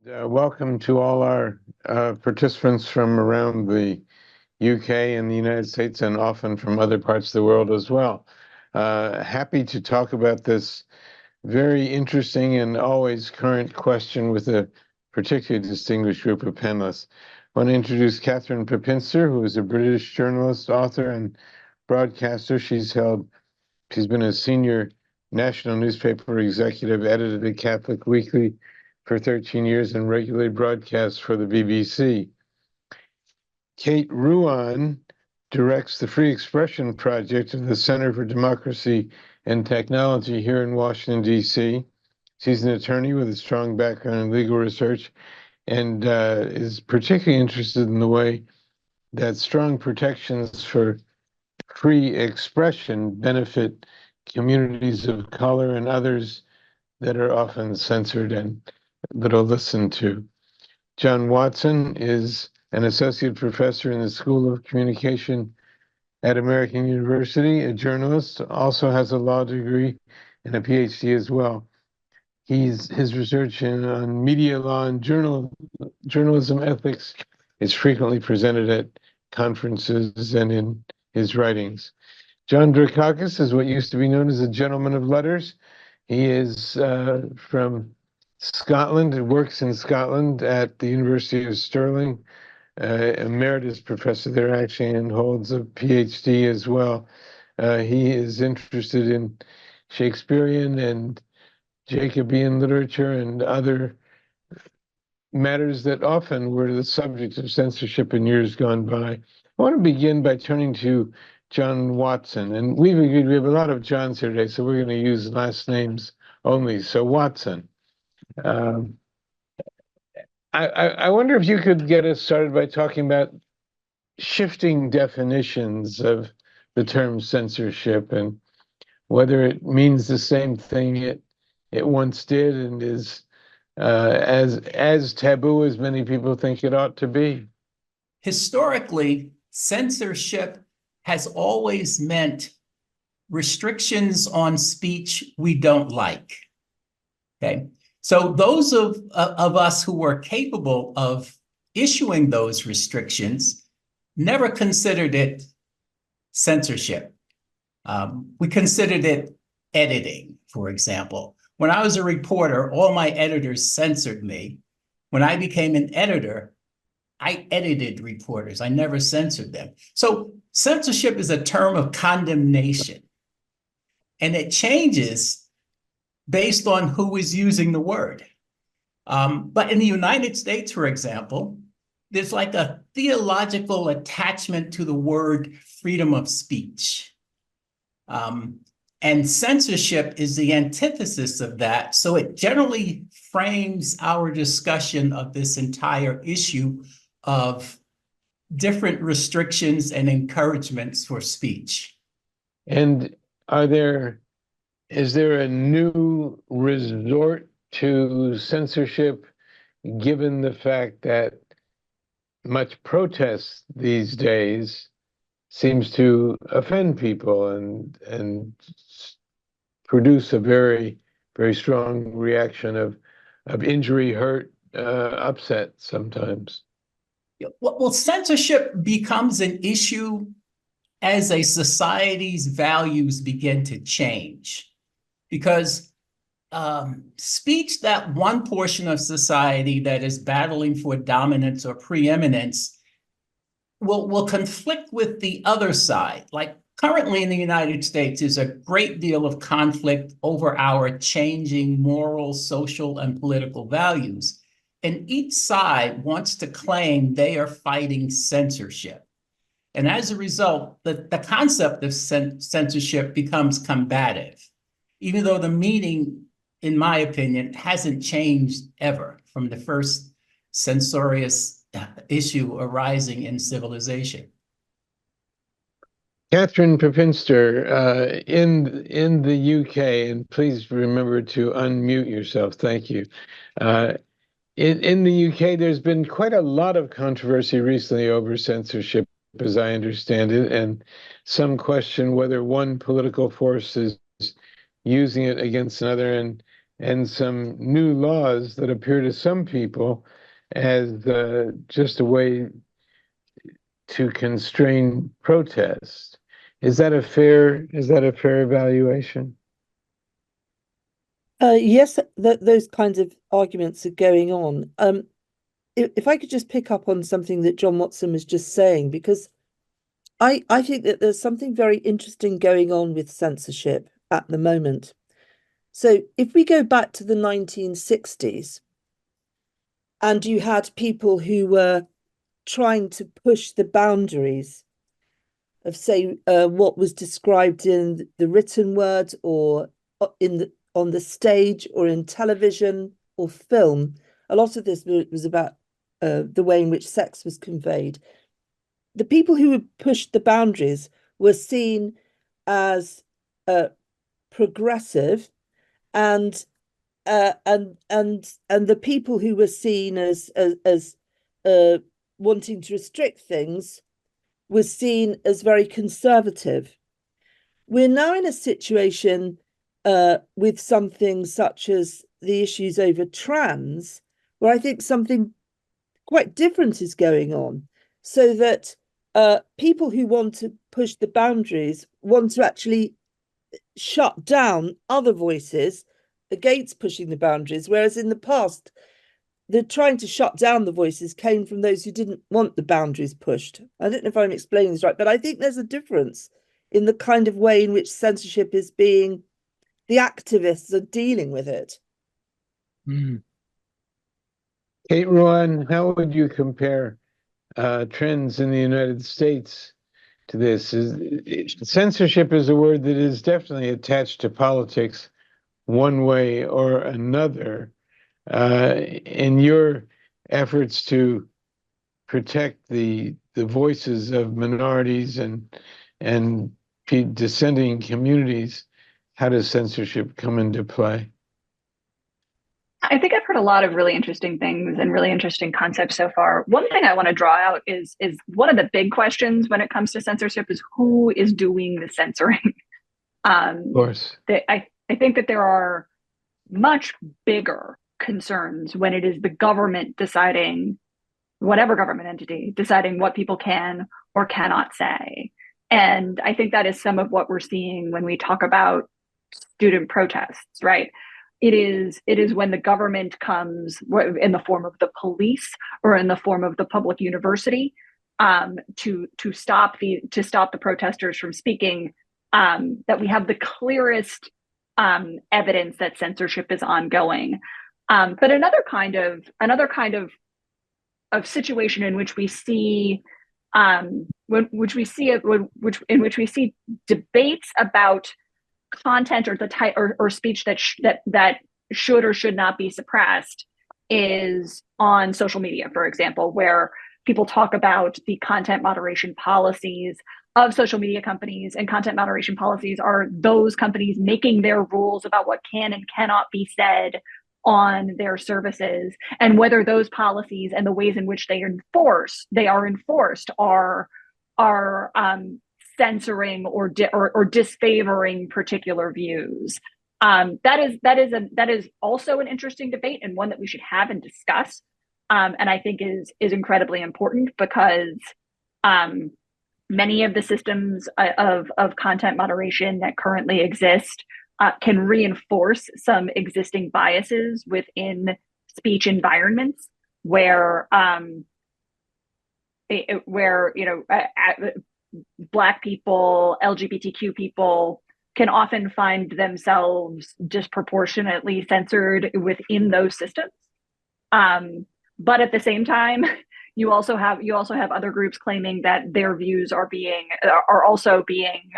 Welcome to all our participants from around the UK and the United States, and often from other parts of the world as well. Happy to talk about this very interesting and always current question with a particularly distinguished group of panelists. I want to introduce Catherine Pepinster, who is a British journalist, author, and broadcaster. She's been a senior national newspaper executive, edited at Catholic Weekly for 13 years, and regularly broadcasts for the BBC. Kate Ruan directs the Free Expression Project of the Center for Democracy and Technology here in Washington, D.C. She's an attorney with a strong background in legal research and is particularly interested in the way that strong protections for free expression benefit communities of color and others that are often censored and little listened to. John Watson is an associate professor in the School of Communication at American University, a journalist, also has a law degree and a PhD as well. His research on media law and journalism ethics is frequently presented at conferences and in his writings. John Drakakis is what used to be known as a gentleman of letters. He is from Scotland and works in Scotland at the University of Stirling, emeritus professor there actually, and holds a PhD as well. He is interested in Shakespearean and Jacobean literature and other matters that often were the subject of censorship in years gone by. I want to begin by turning to John Watson, and we've agreed we have a lot of Johns here today, so we're going to use last names only. So Watson, I wonder if you could get us started by talking about shifting definitions of the term censorship and whether it means the same thing it once did and is as taboo as many people think it ought to be. Historically, censorship has always meant restrictions on speech we don't like. Okay, so those of us who were capable of issuing those restrictions never considered it censorship. We considered it editing, for example. When I was a reporter, all my editors censored me. When I became an editor, I edited reporters. I never censored them. So censorship is a term of condemnation, and it changes based on who is using the word. But in the United States, for example, there's like a theological attachment to the word freedom of speech. And censorship is the antithesis of that. So it generally frames our discussion of this entire issue of different restrictions and encouragements for speech. And is there a new resort to censorship, given the fact that much protest these days seems to offend people and produce a very, very strong reaction of injury, hurt, upset sometimes? Well, censorship becomes an issue as a society's values begin to change, because speech that one portion of society that is battling for dominance or preeminence will conflict with the other side. Like currently in the United States, there's a great deal of conflict over our changing moral, social, and political values. And each side wants to claim they are fighting censorship. And as a result, the concept of censorship becomes combative, even though the meaning, in my opinion, hasn't changed ever from the first censorious issue arising in civilization. Catherine Pepinster, in the UK, and please remember to unmute yourself. Thank you. In the UK, there's been quite a lot of controversy recently over censorship, as I understand it, and some question whether one political force is using it against another. And and some new laws that appear to some people as just a way to constrain protest. Is that a fair evaluation? Yes, those kinds of arguments are going on. If I could just pick up on something that John Watson was just saying, because I think that there's something very interesting going on with censorship at the moment. So if we go back to the 1960s, and you had people who were trying to push the boundaries of, say, what was described in the written word or on the stage or in television or film. A lot of this was about the way in which sex was conveyed. The people who pushed the boundaries were seen as progressive, and the people who were seen as wanting to restrict things was seen as very conservative. We're now in a situation with something such as the issues over trans, where I think something quite different is going on, so that people who want to push the boundaries want to actually shut down other voices against pushing the boundaries, whereas in the past, the trying to shut down the voices came from those who didn't want the boundaries pushed. I don't know if I'm explaining this right, but I think there's a difference in the kind of way in which censorship is being, the activists are dealing with it. Mm. Kate Rowan, how would you compare trends in the United States to this? Censorship is a word that is definitely attached to politics one way or another. In your efforts to protect the voices of minorities and dissenting communities, how does censorship come into play? I think I've heard a lot of really interesting things and really interesting concepts so far. One thing I want to draw out is one of the big questions when it comes to censorship is who is doing the censoring. Of course. I think that there are much bigger concerns when it is the government deciding, whatever government entity, deciding what people can or cannot say. And I think that is some of what we're seeing when we talk about student protests, right? It is when the government comes in the form of the police or in the form of the public university to stop the protesters from speaking, that we have the clearest evidence that censorship is ongoing. But another kind of situation in which we see in which we see debates about content or the type or speech that should or should not be suppressed is on social media, for example, where people talk about the content moderation policies of social media companies, and content moderation policies are those companies making their rules about what can and cannot be said on their services, and whether those policies and the ways in which they are enforced are censoring or disfavoring particular views. That is also an interesting debate, and one that we should have and discuss, and I think is incredibly important, because many of the systems of content moderation that currently exist can reinforce some existing biases within speech environments where Black people, LGBTQ people can often find themselves disproportionately censored within those systems. But at the same time, you also have other groups claiming that their views are also being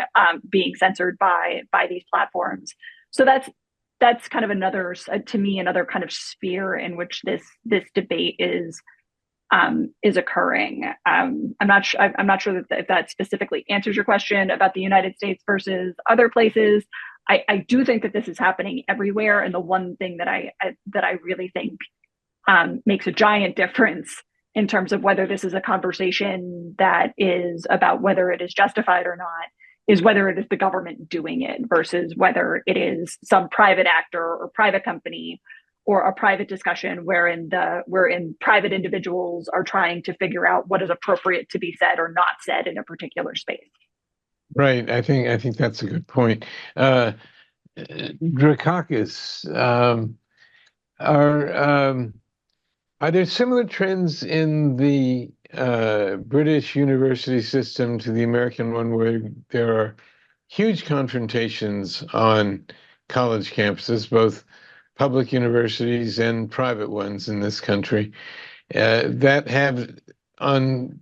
censored by these platforms. So that's kind of another kind of sphere in which this debate is occurring. I'm not sure if that specifically answers your question about the United States versus other places. I do think that this is happening everywhere, and the one thing that I really think makes a giant difference in terms of whether this is a conversation that is about whether it is justified or not is whether it is the government doing it versus whether it is some private actor or private company or a private discussion wherein private individuals are trying to figure out what is appropriate to be said or not said in a particular space. Right. I think that's a good point. Drakakis, are there similar trends in the British university system to the American one, where there are huge confrontations on college campuses, both public universities and private ones in this country, that have on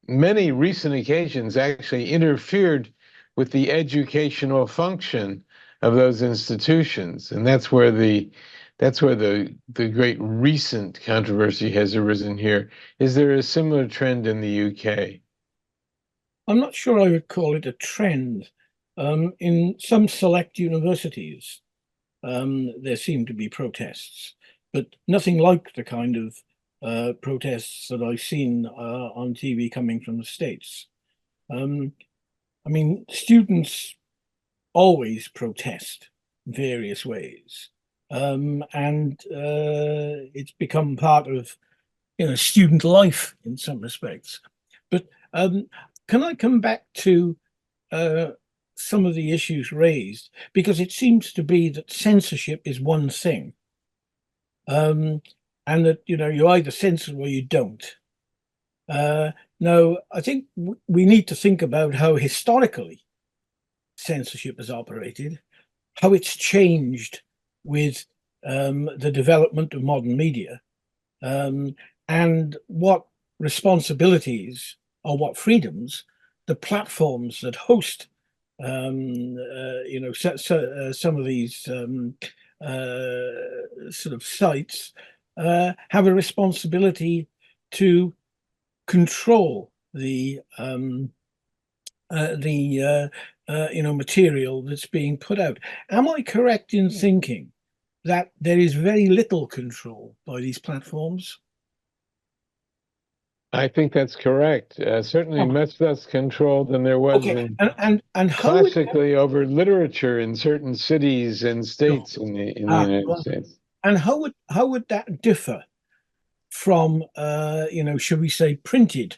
many recent occasions actually interfered with the educational function of those institutions? And that's where the great recent controversy has arisen here. Is there a similar trend in the UK? I'm not sure I would call it a trend. In some select universities, there seem to be protests, but nothing like the kind of protests that I've seen on TV coming from the States. I mean, students always protest in various ways. And it's become part of, student life in some respects. But can I come back to some of the issues raised? Because it seems to be that censorship is one thing, and that, you either censor or you don't. Now, I think we need to think about how historically censorship has operated, how it's changed with the development of modern media, and what responsibilities or what freedoms the platforms that host, some of these sort of sites have a responsibility to control the material that's being put out. Am I correct in thinking that there is very little control by these platforms? I think that's correct. Certainly much less control than there was Okay, in and how classically over literature in certain cities and states in the United States. And how would that differ from should we say printed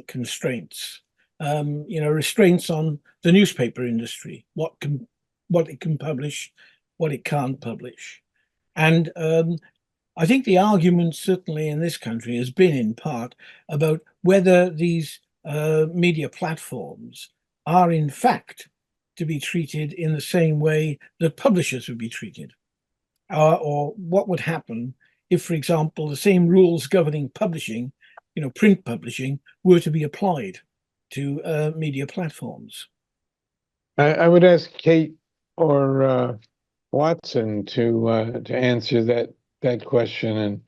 constraints? Restraints on the newspaper industry, what it can publish, what it can't publish. And I think the argument certainly in this country has been in part about whether these media platforms are in fact to be treated in the same way that publishers would be treated, or what would happen if, for example, the same rules governing publishing, print publishing, were to be applied to media platforms. I would ask Kate or Watson to answer that question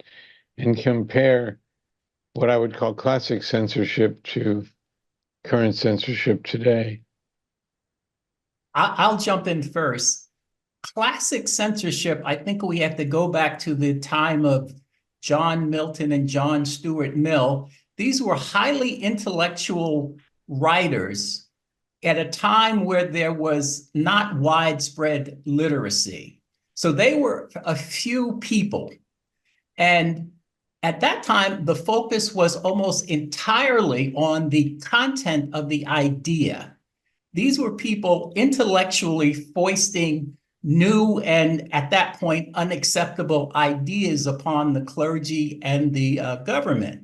and compare what I would call classic censorship to current censorship today. I'll jump in first. Classic censorship, I think we have to go back to the time of John Milton and John Stuart Mill. These were highly intellectual writers at a time where there was not widespread literacy. So they were a few people. And at that time, the focus was almost entirely on the content of the idea. These were people intellectually foisting new and, at that point, unacceptable ideas upon the clergy and the government.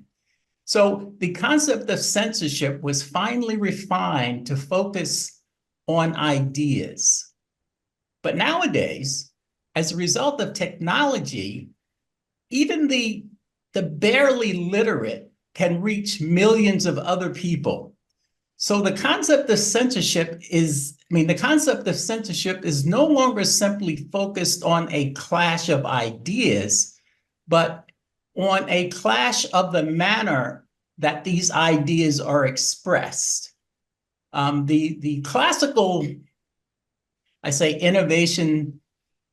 So the concept of censorship was finally refined to focus on ideas. But nowadays, as a result of technology, even the barely literate can reach millions of other people. So the concept of censorship is no longer simply focused on a clash of ideas, but on a clash of the manner that these ideas are expressed. The classical, I say, innovation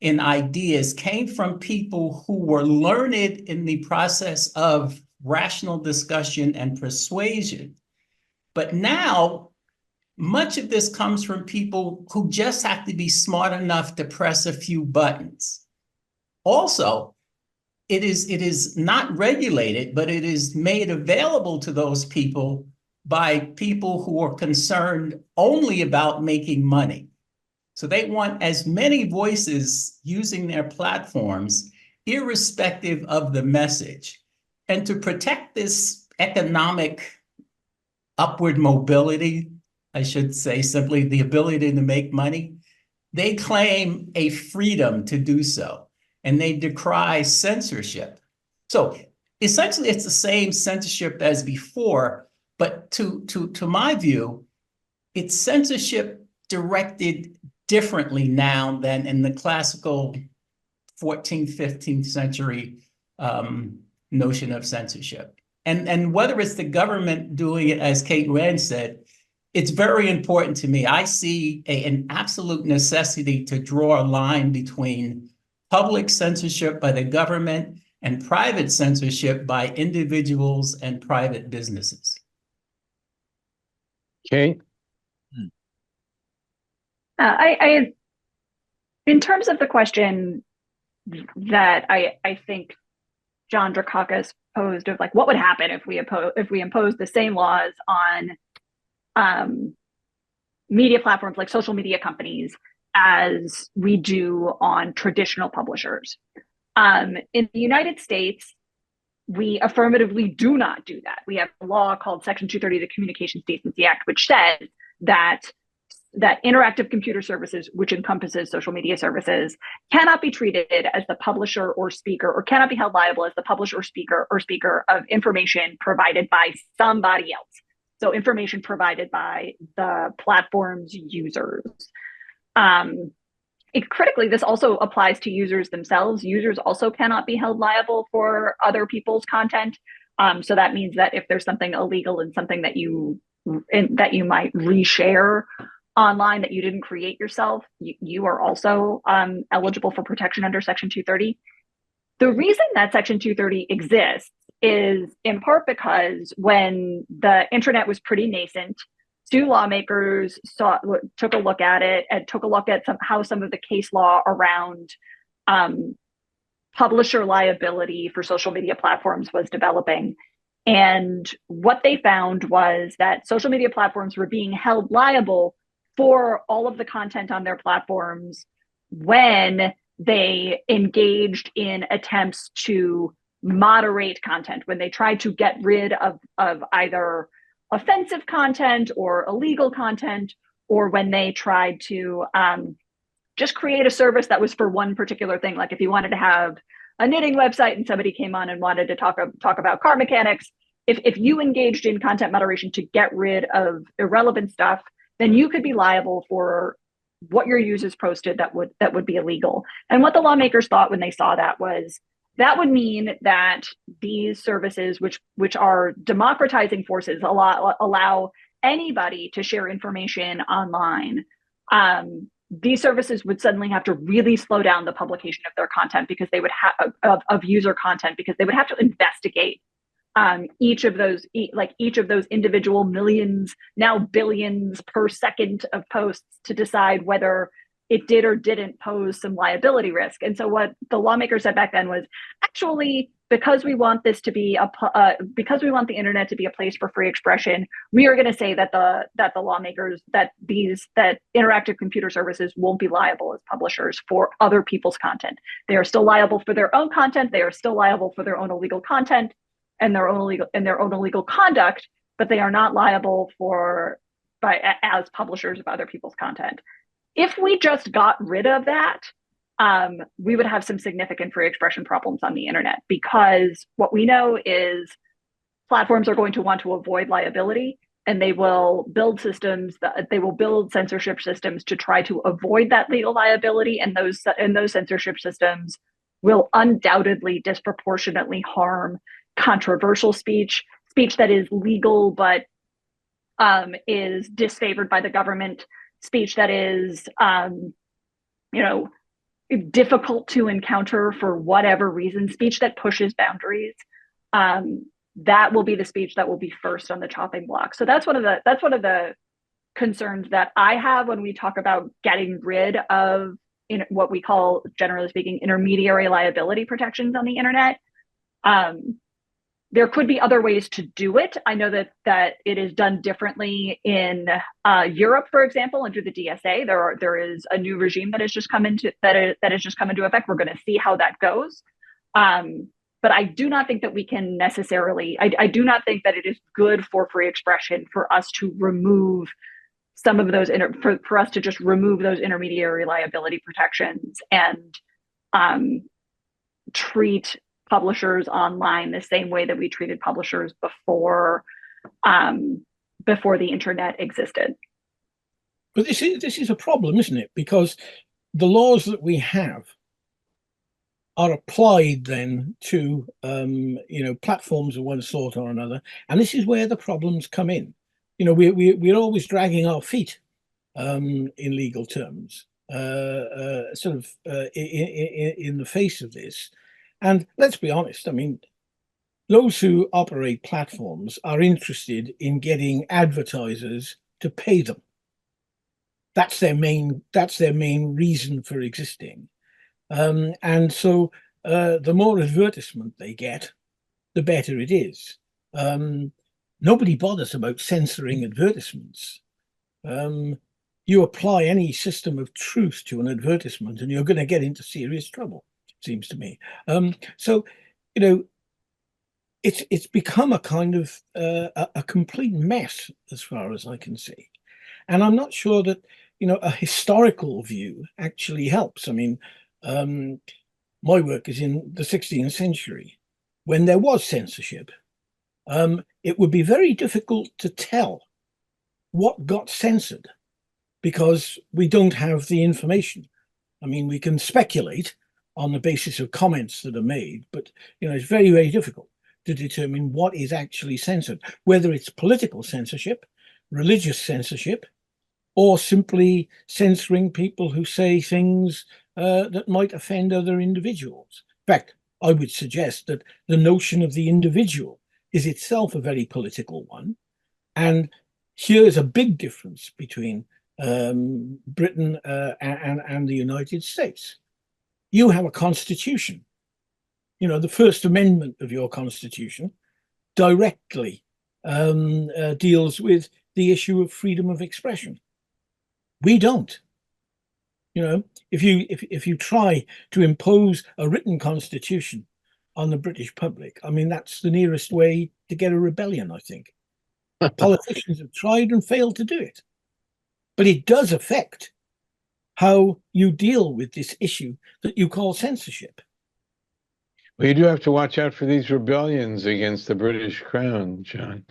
in ideas came from people who were learned in the process of rational discussion and persuasion. But now much of this comes from people who just have to be smart enough to press a few buttons. Also, it is not regulated, but it is made available to those people by people who are concerned only about making money. So they want as many voices using their platforms, irrespective of the message. And to protect this economic upward mobility, I should say simply the ability to make money, they claim a freedom to do so, and they decry censorship. So essentially, it's the same censorship as before, but to my view, it's censorship directed differently now than in the classical 14th, 15th century notion of censorship. And whether it's the government doing it, as Kate Rand said, it's very important to me. I see an absolute necessity to draw a line between public censorship by the government and private censorship by individuals and private businesses. Kate? In terms of the question that I think John Drakakis posed of like, what would happen if we impose the same laws on media platforms like social media companies as we do on traditional publishers? In the United States, we affirmatively do not do that. We have a law called Section 230 of the Communications Decency Act, which says that interactive computer services, which encompasses social media services, cannot be treated as the publisher or speaker, or cannot be held liable as the publisher or speaker of information provided by somebody else. So information provided by the platform's users. Critically, this also applies to users themselves. Users also cannot be held liable for other people's content. So that means that if there's something illegal and something that you might reshare online that you didn't create yourself, you are also eligible for protection under Section 230. The reason that Section 230 exists is in part because when the internet was pretty nascent, two lawmakers took a look at it and took a look at how some of the case law around publisher liability for social media platforms was developing. And what they found was that social media platforms were being held liable for all of the content on their platforms when they engaged in attempts to moderate content, when they tried to get rid of either offensive content or illegal content, or when they tried to just create a service that was for one particular thing. Like if you wanted to have a knitting website and somebody came on and wanted to talk about car mechanics, if you engaged in content moderation to get rid of irrelevant stuff, then you could be liable for what your users posted that would be illegal. And what the lawmakers thought when they saw that was that would mean that these services, which are democratizing forces, allow anybody to share information online. These services would suddenly have to really slow down the publication of their content because they would have of user content, because they would have to investigate each of those individual millions, now billions per second of posts to decide whether it did or didn't pose some liability risk. And so what the lawmakers said back then was, actually, because we want this to be because we want the internet to be a place for free expression, we are going to say that the lawmakers that interactive computer services won't be liable as publishers for other people's content. They are still liable for their own content. They are still liable for their own illegal content and their own illegal conduct, but they are not liable as publishers of other people's content. If we just got rid of that, we would have some significant free expression problems on the internet, because what we know is platforms are going to want to avoid liability, and they will build censorship systems to try to avoid that legal liability, and those censorship systems will undoubtedly disproportionately harm controversial speech that is legal but is disfavored by the government, speech that is difficult to encounter for whatever reason, speech that pushes boundaries. That will be the speech that will be first on the chopping block. So that's one of the concerns that I have when we talk about getting rid of what we call, generally speaking, intermediary liability protections on the internet. There could be other ways to do it. I know that it is done differently in Europe, for example, under the DSA. There is a new regime that has just come into effect. We're going to see how that goes. But I do not think that we can necessarily. I do not think that it is good for free expression for us to remove some of those for us to just remove those intermediary liability protections and treat publishers online the same way that we treated publishers before the internet existed. But this is a problem, isn't it? Because the laws that we have are applied then to platforms of one sort or another, and this is where the problems come in. We're always dragging our feet in legal terms, in the face of this. And let's be honest, I mean, those who operate platforms are interested in getting advertisers to pay them. That's their main reason for existing. And so the more advertisement they get, the better it is. Nobody bothers about censoring advertisements. You apply any system of truth to an advertisement and you're going to get into serious trouble, it seems to me. It's become a kind of a complete mess as far as I can see. And I'm not sure that, a historical view actually helps. I mean, my work is in the 16th century when there was censorship. It would be very difficult to tell what got censored because we don't have the information. I mean, we can speculate on the basis of comments that are made, but it's very, very difficult to determine what is actually censored, whether it's political censorship, religious censorship, or simply censoring people who say things that might offend other individuals. In fact, I would suggest that the notion of the individual is itself a very political one. And here's a big difference between Britain and the United States. You have a constitution. The First Amendment of your constitution directly deals with the issue of freedom of expression. We don't. If you try to impose a written constitution on the British public, I mean, that's the nearest way to get a rebellion, I think. Politicians have tried and failed to do it. But it does affect how you deal with this issue that you call censorship. Well, you do have to watch out for these rebellions against the British Crown, John.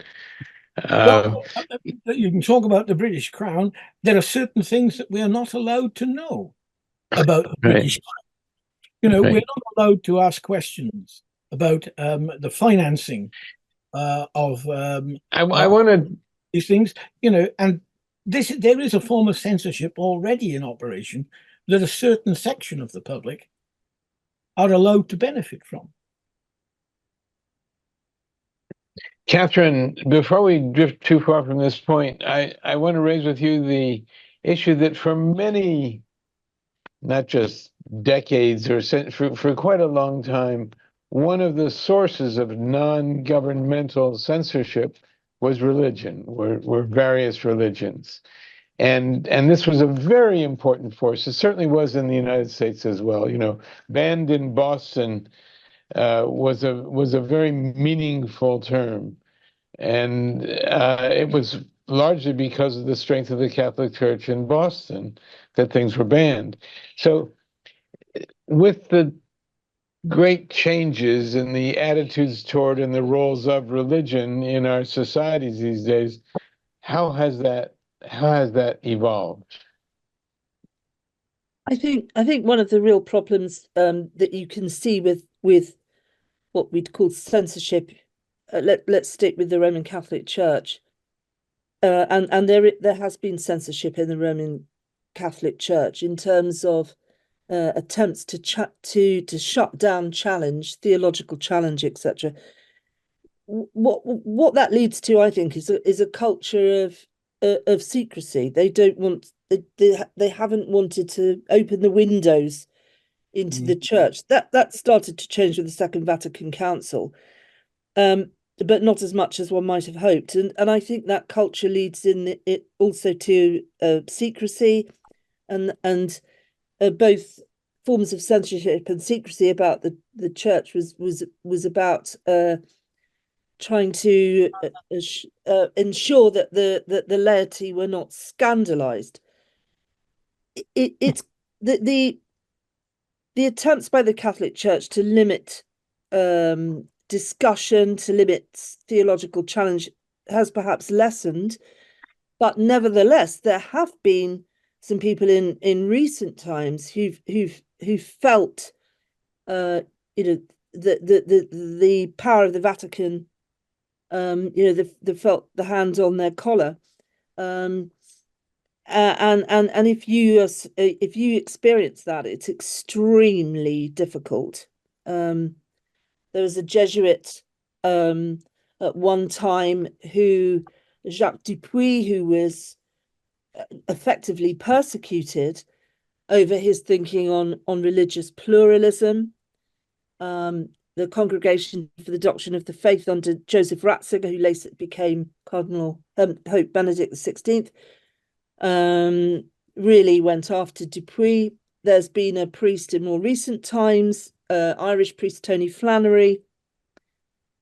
You can talk about the British Crown. There are certain things that we are not allowed to know about the British Crown. We're not allowed to ask questions about the financing of I want to these things, and there is a form of censorship already in operation that a certain section of the public are allowed to benefit from. Catherine, before we drift too far from this point, I want to raise with you the issue that for many, not just decades or for quite a long time, one of the sources of non-governmental censorship was religion, were various religions. And this was a very important force. It certainly was in the United States as well. Banned in Boston was a very meaningful term. And it was largely because of the strength of the Catholic Church in Boston that things were banned. So with the great changes in the attitudes toward and the roles of religion in our societies these days, how has that evolved? I think one of the real problems that you can see with what we'd call censorship, let's stick with the Roman Catholic Church, and there has been censorship in the Roman Catholic Church in terms of attempts to shut down theological challenge, etc. What that leads to, I think, is a culture of of secrecy. They don't want they haven't wanted to open the windows into the church. That started to change with the Second Vatican Council, but not as much as one might have hoped. And I think that culture leads in it also to secrecy, and both forms of censorship and secrecy about the church was about trying to ensure that the laity were not scandalized. It's the attempts by the Catholic Church to limit discussion, to limit theological challenge has perhaps lessened, but nevertheless, there have been some people in recent times who've felt the power of the Vatican, they felt the hand on their collar, and if you experience that, it's extremely difficult. There was a Jesuit at one time Jacques Dupuy, who was effectively persecuted over his thinking on religious pluralism. The Congregation for the Doctrine of the Faith under Joseph Ratzinger, who later became Pope Benedict XVI, really went after Dupuy. There's been a priest in more recent times, Irish priest Tony Flannery,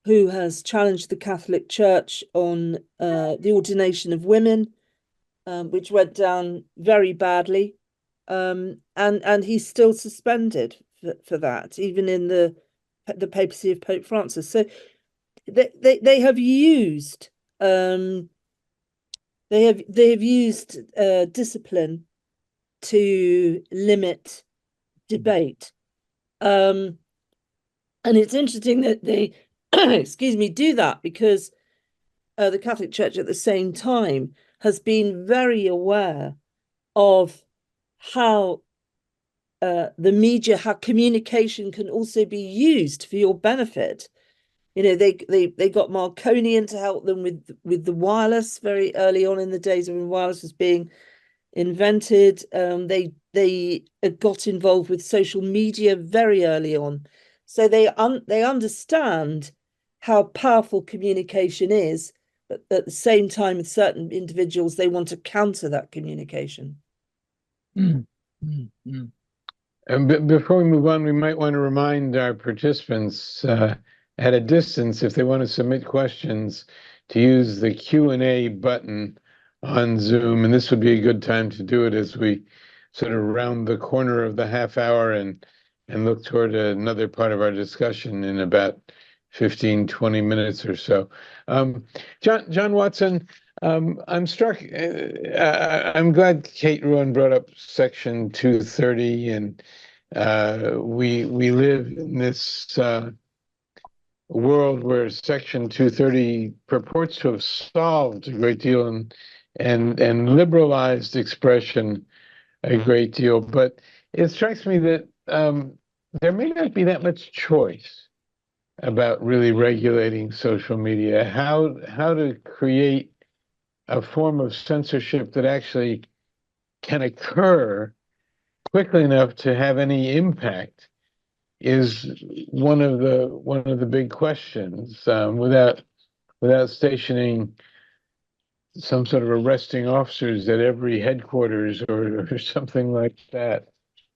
who has challenged the Catholic Church on the ordination of women, which went down very badly, and he's still suspended for that, even in the papacy of Pope Francis. So they have used discipline to limit debate, and it's interesting that they do that, because the Catholic Church at the same time has been very aware of how the media, how communication can also be used for your benefit. They got Marconi to help them with the wireless very early on in the days when wireless was being invented. They got involved with social media very early on, so they understand how powerful communication is. But at the same time, with certain individuals, they want to counter that communication. And before we move on, we might want to remind our participants at a distance, if they want to submit questions, to use the Q&A button on Zoom. And this would be a good time to do it as we sort of round the corner of the half hour and look toward another part of our discussion in about 15, 20 minutes or so. John Watson, I'm struck, I'm glad Kate Ruan brought up Section 230, and we live in this world where Section 230 purports to have solved a great deal and liberalized expression a great deal. But it strikes me that there may not be that much choice about really regulating social media, how to create a form of censorship that actually can occur quickly enough to have any impact is one of the big questions, without stationing some sort of arresting officers at every headquarters or something like that.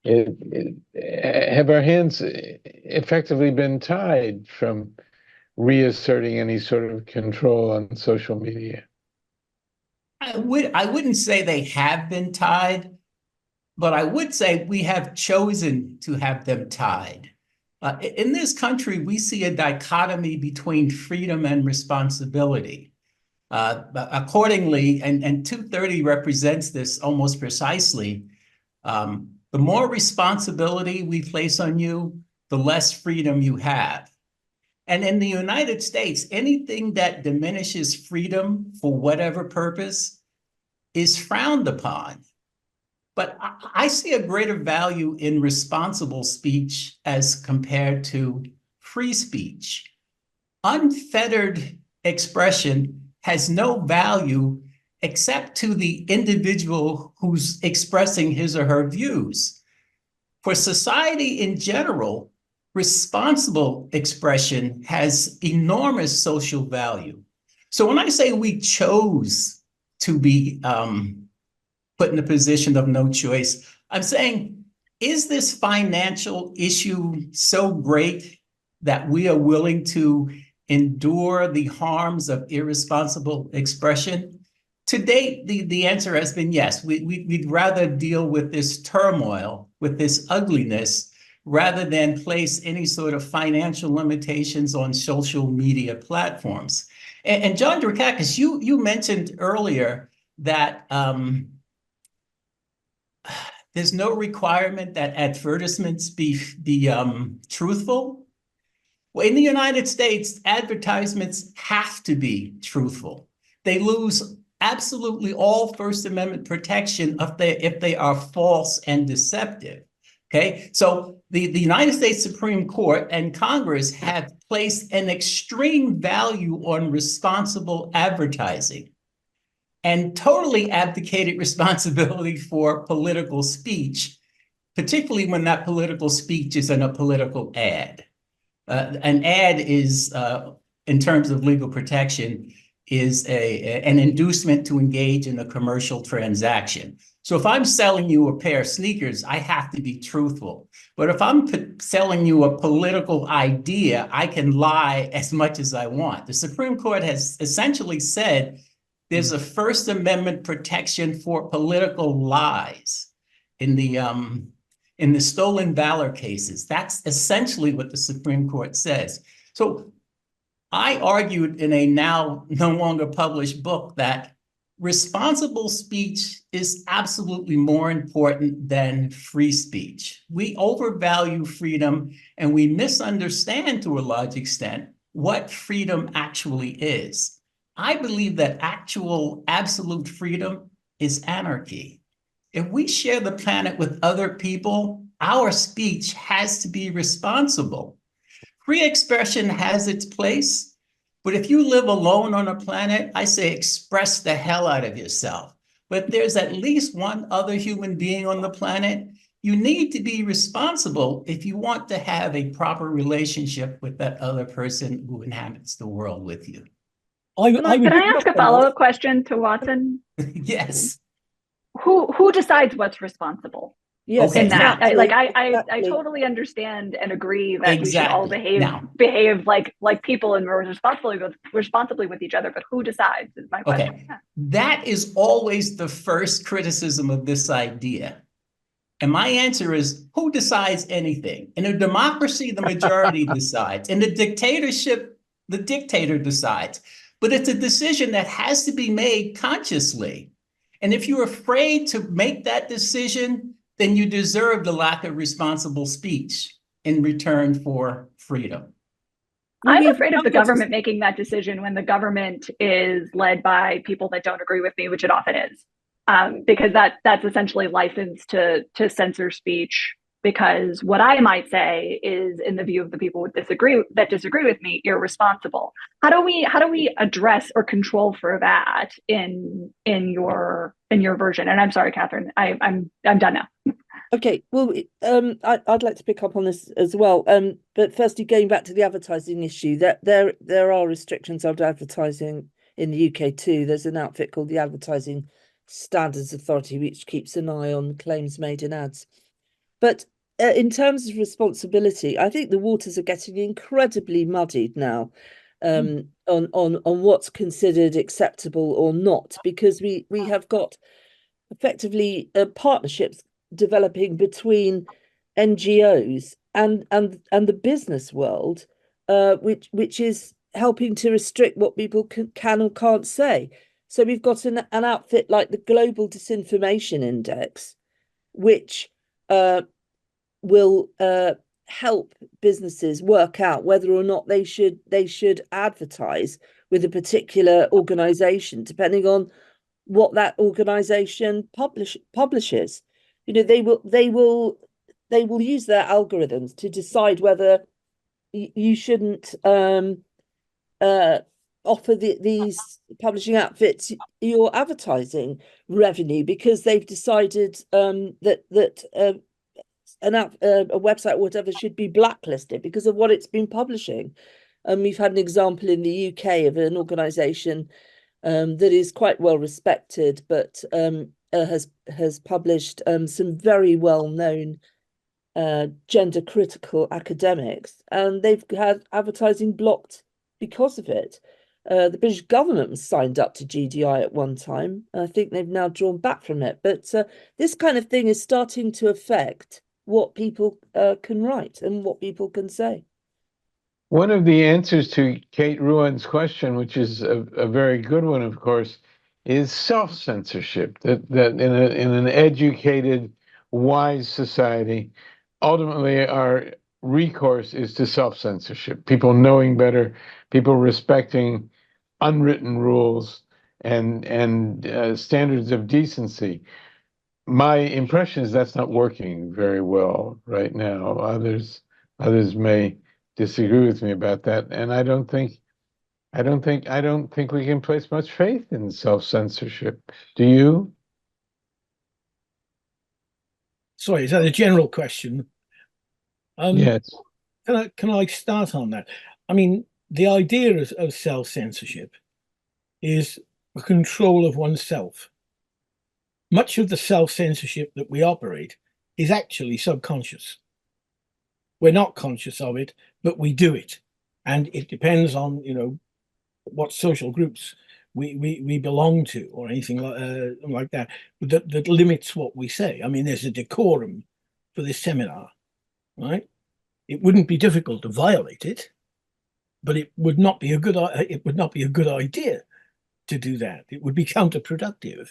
Have our hands effectively been tied from reasserting any sort of control on social media? I wouldn't say they have been tied, but I would say we have chosen to have them tied. In this country, we see a dichotomy between freedom and responsibility. Accordingly, and 230 represents this almost precisely, the more responsibility we place on you, the less freedom you have. And in the United States, anything that diminishes freedom for whatever purpose is frowned upon. But I see a greater value in responsible speech as compared to free speech. Unfettered expression has no value except to the individual who's expressing his or her views. For society in general, responsible expression has enormous social value. So when I say we chose to be put in a position of no choice, I'm saying, is this financial issue so great that we are willing to endure the harms of irresponsible expression? To date, the answer has been yes. We'd rather deal with this turmoil, with this ugliness, rather than place any sort of financial limitations on social media platforms. And John Drakakis, you mentioned earlier that there's no requirement that advertisements be truthful. Well, in the United States, advertisements have to be truthful. They lose absolutely all First Amendment protection if they are false and deceptive. Okay, so the United States Supreme Court and Congress have placed an extreme value on responsible advertising and totally abdicated responsibility for political speech, particularly when that political speech is in a political ad. An ad is, in terms of legal protection, is an inducement to engage in a commercial transaction. So if I'm selling you a pair of sneakers, I have to be truthful. But if I'm selling you a political idea, I can lie as much as I want. The Supreme Court has essentially said there's a First Amendment protection for political lies in the stolen valor cases. That's essentially what the Supreme Court says. So I argued in a now no longer published book that responsible speech is absolutely more important than free speech. We overvalue freedom and we misunderstand to a large extent what freedom actually is. I believe that actual absolute freedom is anarchy. If we share the planet with other people, our speech has to be responsible. Free expression has its place, but if you live alone on a planet, I say express the hell out of yourself. But if there's at least one other human being on the planet, you need to be responsible if you want to have a proper relationship with that other person who inhabits the world with you. Can I ask a follow-up question to Watson? Yes. Who decides what's responsible? Yes, Okay, In that, exactly. I totally understand and agree that we should all Exactly. behave like people and responsibly with each other. But who decides is my question. Okay, that is always the first criticism of this idea. And my answer is, who decides anything? In a democracy, the majority decides. In a dictatorship, the dictator decides. But it's a decision that has to be made consciously. And if you're afraid to make that decision, then you deserve the lack of responsible speech in return for freedom. I'm afraid of the government making that decision when the government is led by people that don't agree with me, which it often is, because that's essentially licensed to censor speech. Because what I might say is, in the view of the people who disagree with me, irresponsible. How do we address or control for that in your version? And I'm sorry, Catherine, I'm done now. Okay, well, I'd like to pick up on this as well. But firstly, going back to the advertising issue, that there are restrictions on advertising in the UK too. There's an outfit called the Advertising Standards Authority, which keeps an eye on claims made in ads. But in terms of responsibility, I think the waters are getting incredibly muddied now on what's considered acceptable or not, because we have got effectively partnerships developing between NGOs and the business world, which is helping to restrict what people can or can't say. So we've got an outfit like the Global Disinformation Index, which will help businesses work out whether or not they should advertise with a particular organization, depending on what that organization publishes. You know, they will use their algorithms to decide whether you shouldn't offer these publishing outfits your advertising revenue because they've decided that a website or whatever should be blacklisted because of what it's been publishing. We've had an example in the UK of an organisation that is quite well respected, but has published some very well known gender critical academics, and they've had advertising blocked because of it. The British government was signed up to GDI at one time. I think they've now drawn back from it, but this kind of thing is starting to affect what people can write and what people can say. One of the answers to Kate Ruan's question, which is a very good one, of course, is self-censorship. That in an educated, wise society, ultimately our recourse is to self-censorship. People knowing better, people respecting unwritten rules and standards of decency. My impression is that's not working very well right now. Others may disagree with me about that, and I don't think we can place much faith in self-censorship. Do you? Sorry, is that a general question? Yes. Can I start on that? I mean, the idea of self-censorship is the control of oneself. Much of the self-censorship that we operate is actually subconscious. We're not conscious of it, but we do it. And it depends on, what social groups we belong to or anything like that, that limits what we say. I mean, there's a decorum for this seminar, right? It wouldn't be difficult to violate it, but it would not be a good idea to do that. It would be counterproductive.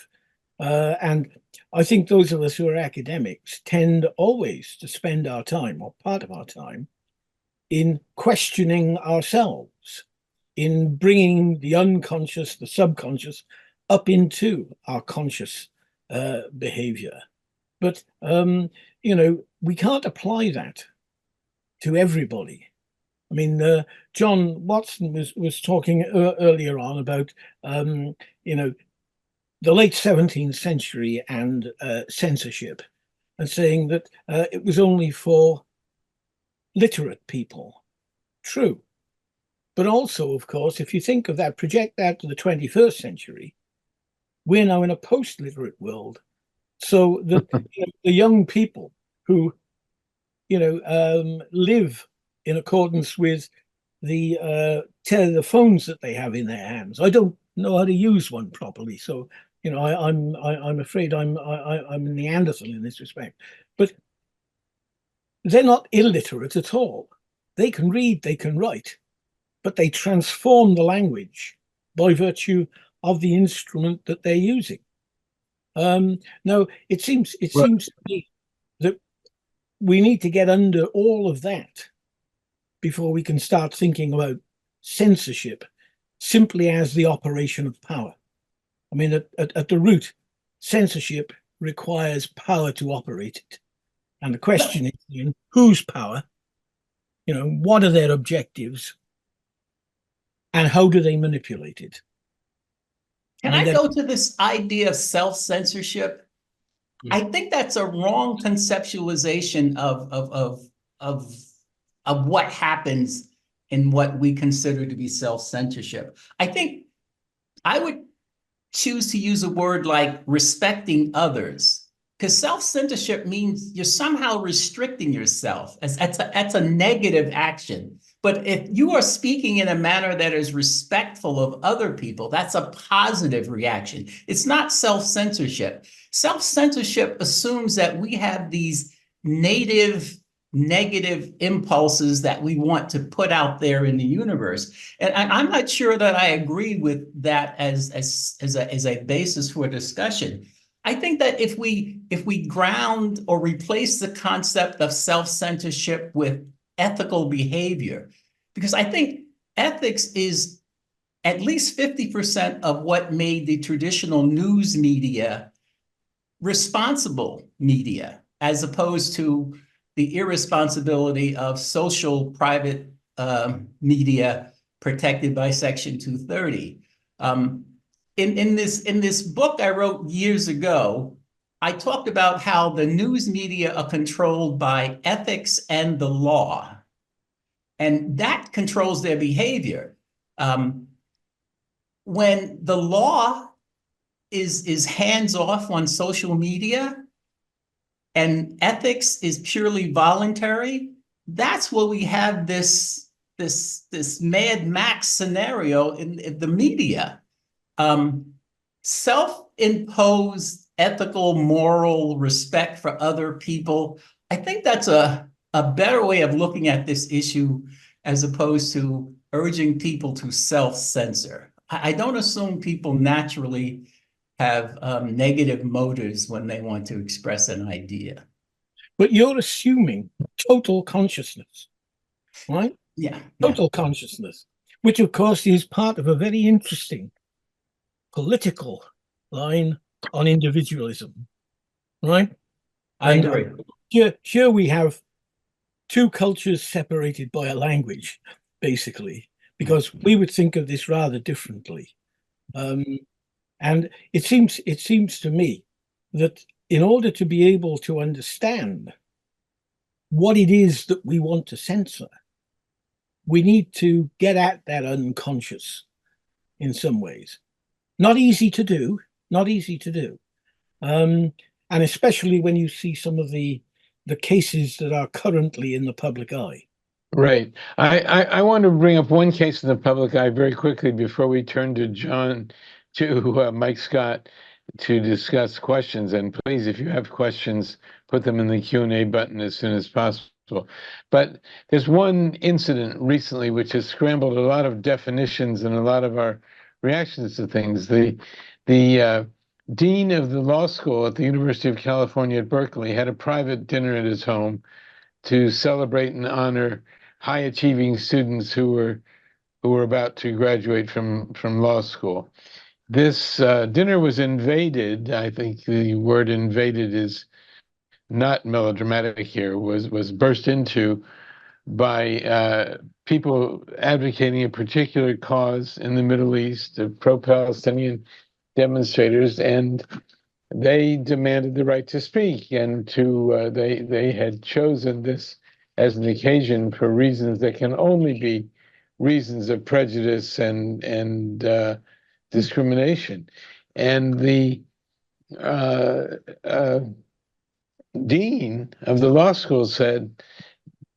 And I think those of us who are academics tend always to spend our time, or part of our time, in questioning ourselves, in bringing the unconscious, the subconscious, up into our conscious behavior. But, we can't apply that to everybody. I mean, John Watson was talking earlier on about, the late 17th century and censorship, and saying that it was only for literate people. True. But also, of course, if you think of that, project that to the 21st century, we're now in a post-literate world. So the young people who, live in accordance with the phones that they have in their hands. I don't know how to use one properly, so I'm afraid I'm a Neanderthal in this respect. But they're not illiterate at all. They can read, they can write, but they transform the language by virtue of the instrument that they're using. Now, it seems to me that we need to get under all of that before we can start thinking about censorship simply as the operation of power. I mean, at the root, censorship requires power to operate it. And the question is, whose power? What are their objectives? And how do they manipulate it? Can I go to this idea of self-censorship? I think that's a wrong conceptualization of what happens in what we consider to be self-censorship. I think I would choose to use a word like respecting others, because self-censorship means you're somehow restricting yourself. That's a negative action. But if you are speaking in a manner that is respectful of other people, that's a positive reaction. It's not self-censorship. Self-censorship assumes that we have these native negative impulses that we want to put out there in the universe. And I'm not sure that I agree with that as a basis for discussion. I think that if we ground or replace the concept of self-censorship with ethical behavior, because I think ethics is at least 50% of what made the traditional news media responsible media, as opposed to the irresponsibility of social private media protected by Section 230. In this book I wrote years ago, I talked about how the news media are controlled by ethics and the law, and that controls their behavior. When the law is hands-off on social media and ethics is purely voluntary, that's where we have this Mad Max scenario in the media. Self-imposed ethical, moral respect for other people. I think that's a better way of looking at this issue as opposed to urging people to self-censor. I don't assume people naturally have negative motives when they want to express an idea. But you're assuming total consciousness, right? Yeah. Total consciousness, which of course is part of a very interesting political line on individualism, right? I agree. Here we have two cultures separated by a language, basically, because we would think of this rather differently. And it seems to me that in order to be able to understand what it is that we want to censor, we need to get at that unconscious in some ways. Not easy to do, not easy to do. And especially when you see some of the cases that are currently in the public eye. Right. I want to bring up one case in the public eye very quickly before we turn to Mike Scott to discuss questions. And please, if you have questions, put them in the Q&A button as soon as possible. But there's one incident recently which has scrambled a lot of definitions and a lot of our reactions to things. The dean of the law school at the University of California at Berkeley had a private dinner at his home to celebrate and honor high-achieving students who were about to graduate from law school. This dinner was invaded. I think the word invaded is not melodramatic here, was burst into by people advocating a particular cause in the Middle East, the pro-Palestinian demonstrators, and they demanded the right to speak, and they had chosen this as an occasion for reasons that can only be reasons of prejudice and discrimination. And the dean of the law school said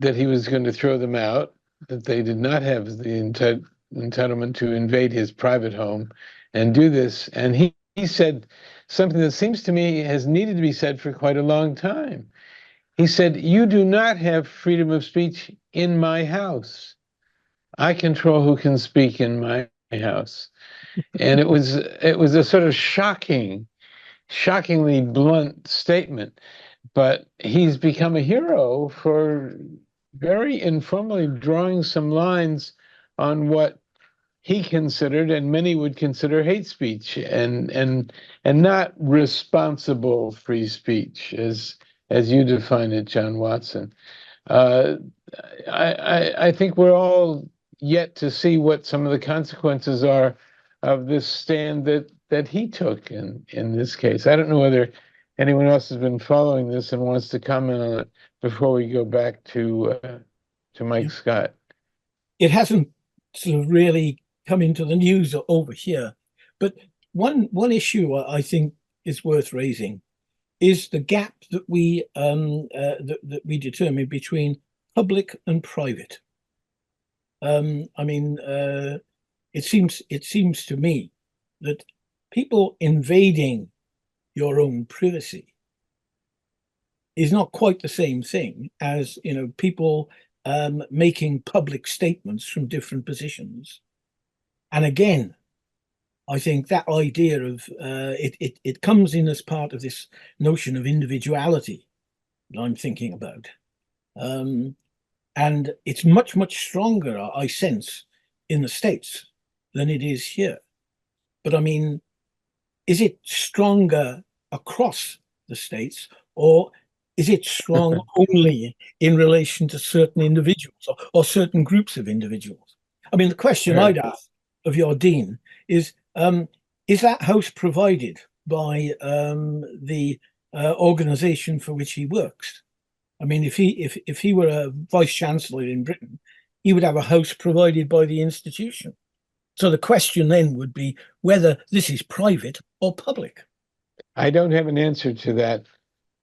that he was going to throw them out, that they did not have the entitlement to invade his private home and do this. And he said something that seems to me has needed to be said for quite a long time. He said, "You do not have freedom of speech in my house. I control who can speak in my house." And it was a sort of shockingly blunt statement. But he's become a hero for very informally drawing some lines on what he considered, and many would consider, hate speech and not responsible free speech, as you define it, John Watson. I think we're all yet to see what some of the consequences are of this stand that he took in this case. I don't know whether anyone else has been following this and wants to comment on it before we go back to Mike Scott. It hasn't sort of really come into the news over here, but one issue I think is worth raising is the gap that we determine between public and private. I mean, it seems to me that people invading your own privacy is not quite the same thing as, you know, people making public statements from different positions. And again, I think that idea of it comes in as part of this notion of individuality that I'm thinking about. And it's much, much stronger, I sense, in the States than it is here. But I mean, is it stronger across the States, or is it strong only in relation to certain individuals or certain groups of individuals? I mean, the question Sure. I'd ask of your dean is that house provided by the organization for which he works? I mean, if he were a vice chancellor in Britain, he would have a house provided by the institution. So the question then would be whether this is private or public. I don't have an answer to that.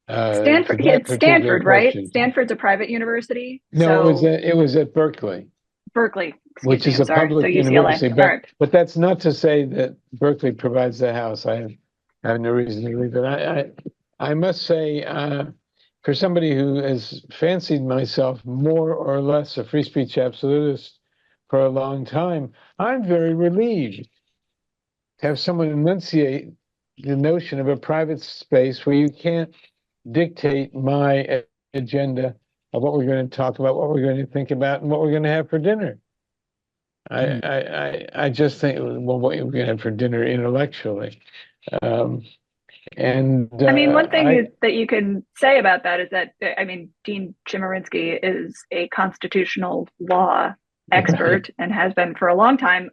Stanford, to that it's Stanford, particular right? question. Stanford's a private university. No, So it was at Berkeley, Berkeley, which excuse me, is I'm a sorry. So public UCLA. university. All right. But that's not to say that Berkeley provides the house. I have no reason to believe it. I must say, for somebody who has fancied myself more or less a free speech absolutist for a long time, I'm very relieved to have someone enunciate the notion of a private space where you can't dictate my agenda of what we're going to talk about, what we're going to think about, and what we're going to have for dinner. I just think, well, what we're going to have for dinner intellectually. I mean, one thing that you can say about that is that, I mean, Dean Chemerinsky is a constitutional law expert and has been for a long time.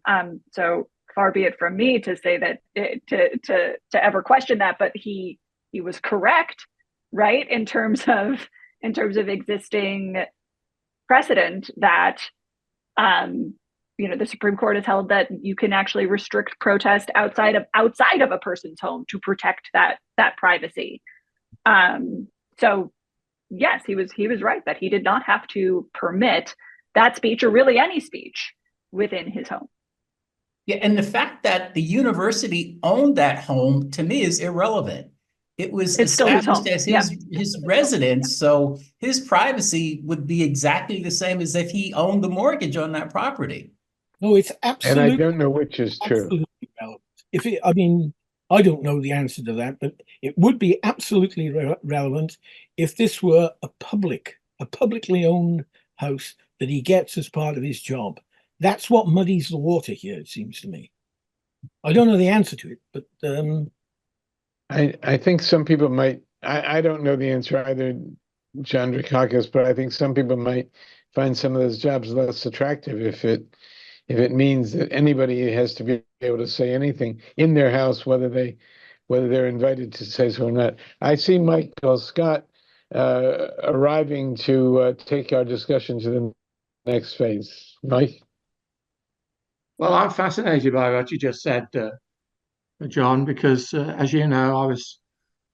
So far be it from me to say that to ever question that, but he was correct, right, in terms of existing precedent that the Supreme Court has held that you can actually restrict protest outside of a person's home to protect that privacy. So yes, he was right that he did not have to permit that speech, or really any speech, within his home. Yeah, and the fact that the university owned that home, to me, is irrelevant. It was It's still his established home. as his residence, so his privacy would be exactly the same as if he owned the mortgage on that property. No, it's absolutely. And I don't know which is true. Relevant. I don't know the answer to that, but it would be absolutely relevant if this were a publicly owned house that he gets as part of his job. That's what muddies the water here, it seems to me. I don't know the answer to it, but I think some people might. I don't know the answer either, John Drakakis, but I think some people might find some of those jobs less attractive if it means that anybody has to be able to say anything in their house, whether they're invited to say so or not. I see Michael Scott arriving to take our discussion to the next phase. Mike? Well, I'm fascinated by what you just said, John, because as you know, I was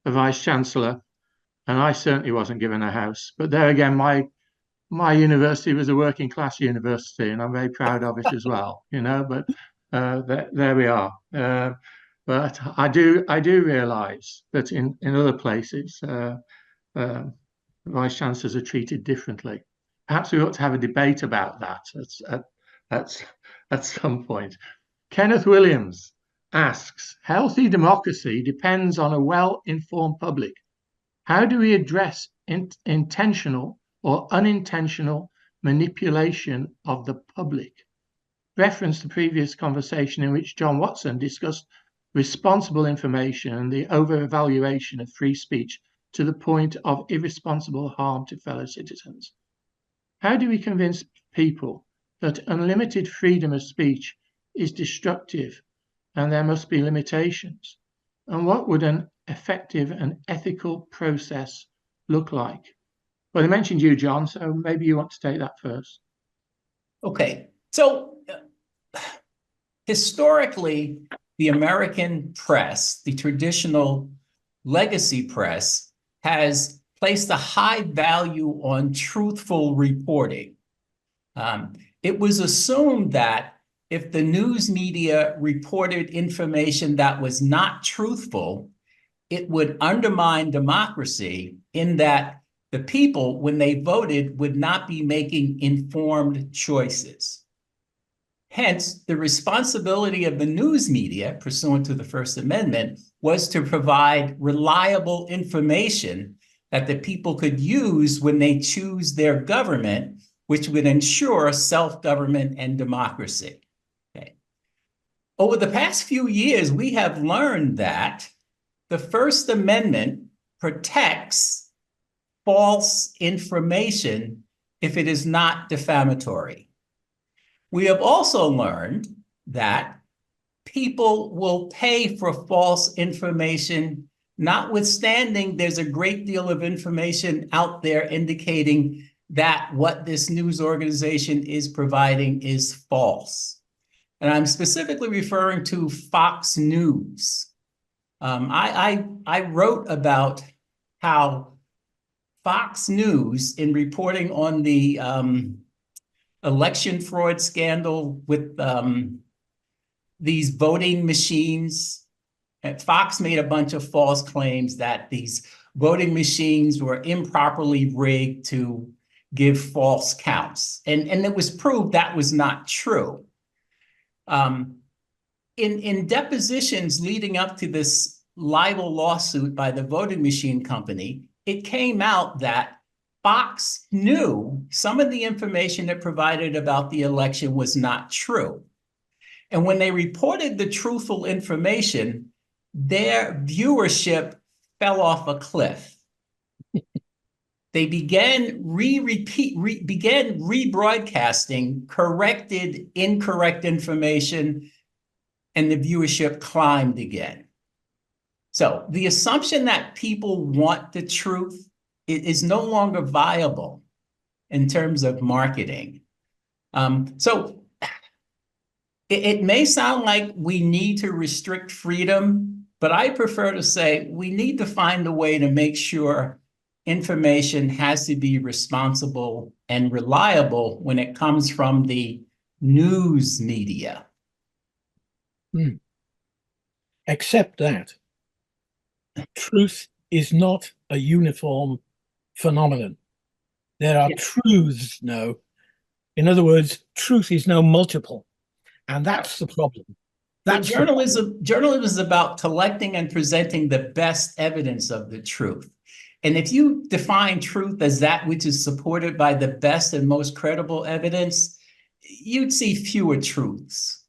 a vice chancellor, and I certainly wasn't given a house. But there again, my university was a working class university, and I'm very proud of it as well. But there we are. But I do realise that in other places, vice chancellors are treated differently. Perhaps we ought to have a debate about that at some point. Kenneth Williams asks, healthy democracy depends on a well-informed public. How do we address intentional or unintentional manipulation of the public? Reference the previous conversation in which John Watson discussed responsible information and the over-evaluation of free speech to the point of irresponsible harm to fellow citizens. How do we convince people that unlimited freedom of speech is destructive and there must be limitations? And what would an effective and ethical process look like? Well, I mentioned you, John, so maybe you want to take that first. Okay, so historically, the American press, the traditional legacy press, has placed a high value on truthful reporting. It was assumed that if the news media reported information that was not truthful, it would undermine democracy in that the people, when they voted, would not be making informed choices. Hence, the responsibility of the news media, pursuant to the First Amendment, was to provide reliable information that the people could use when they choose their government, which would ensure self-government and democracy. Okay. Over the past few years, we have learned that the First Amendment protects false information if it is not defamatory. We have also learned that people will pay for false information, notwithstanding there's a great deal of information out there indicating that what this news organization is providing is false. And I'm specifically referring to Fox News. I wrote about how Fox News, in reporting on the election fraud scandal with these voting machines, Fox made a bunch of false claims that these voting machines were improperly rigged to give false counts. And it was proved that was not true. In depositions leading up to this libel lawsuit by the voting machine company, it came out that Fox knew some of the information it provided about the election was not true. And when they reported the truthful information, their viewership fell off a cliff. They began rebroadcasting corrected, incorrect information, and the viewership climbed again. So the assumption that people want the truth is no longer viable in terms of marketing. So it may sound like we need to restrict freedom, but I prefer to say we need to find a way to make sure information has to be responsible and reliable when it comes from the news media. Except that truth is not a uniform phenomenon. There are truths now. In other words, truth is now multiple. And that's the problem. That's journalism is about collecting and presenting the best evidence of the truth. And if you define truth as that which is supported by the best and most credible evidence, you'd see fewer truths.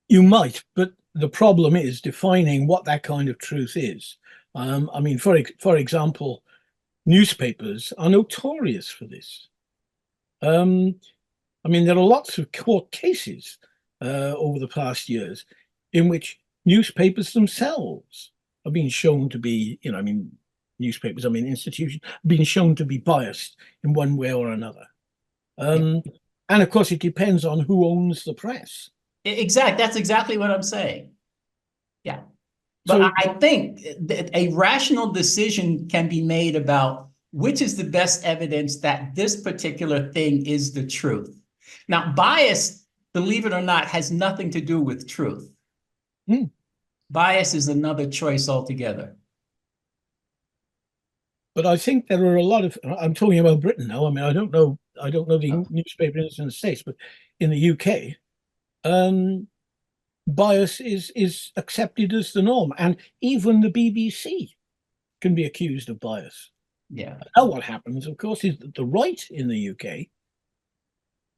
You might, but the problem is defining what that kind of truth is. I mean, for example, newspapers are notorious for this. I mean, there are lots of court cases over the past years in which newspapers themselves have been shown to be, institutions, being shown to be biased in one way or another. And of course, it depends on who owns the press. That's exactly what I'm saying. Yeah. But so, I think that a rational decision can be made about which is the best evidence that this particular thing is the truth. Now, bias, believe it or not, has nothing to do with truth. Bias is another choice altogether. But I think there are a lot of, I'm talking about Britain now. I mean, I don't know the newspaper industry in the States, but in the UK, bias is accepted as the norm. And even the BBC can be accused of bias. Yeah. Now what happens, of course, is that the right in the UK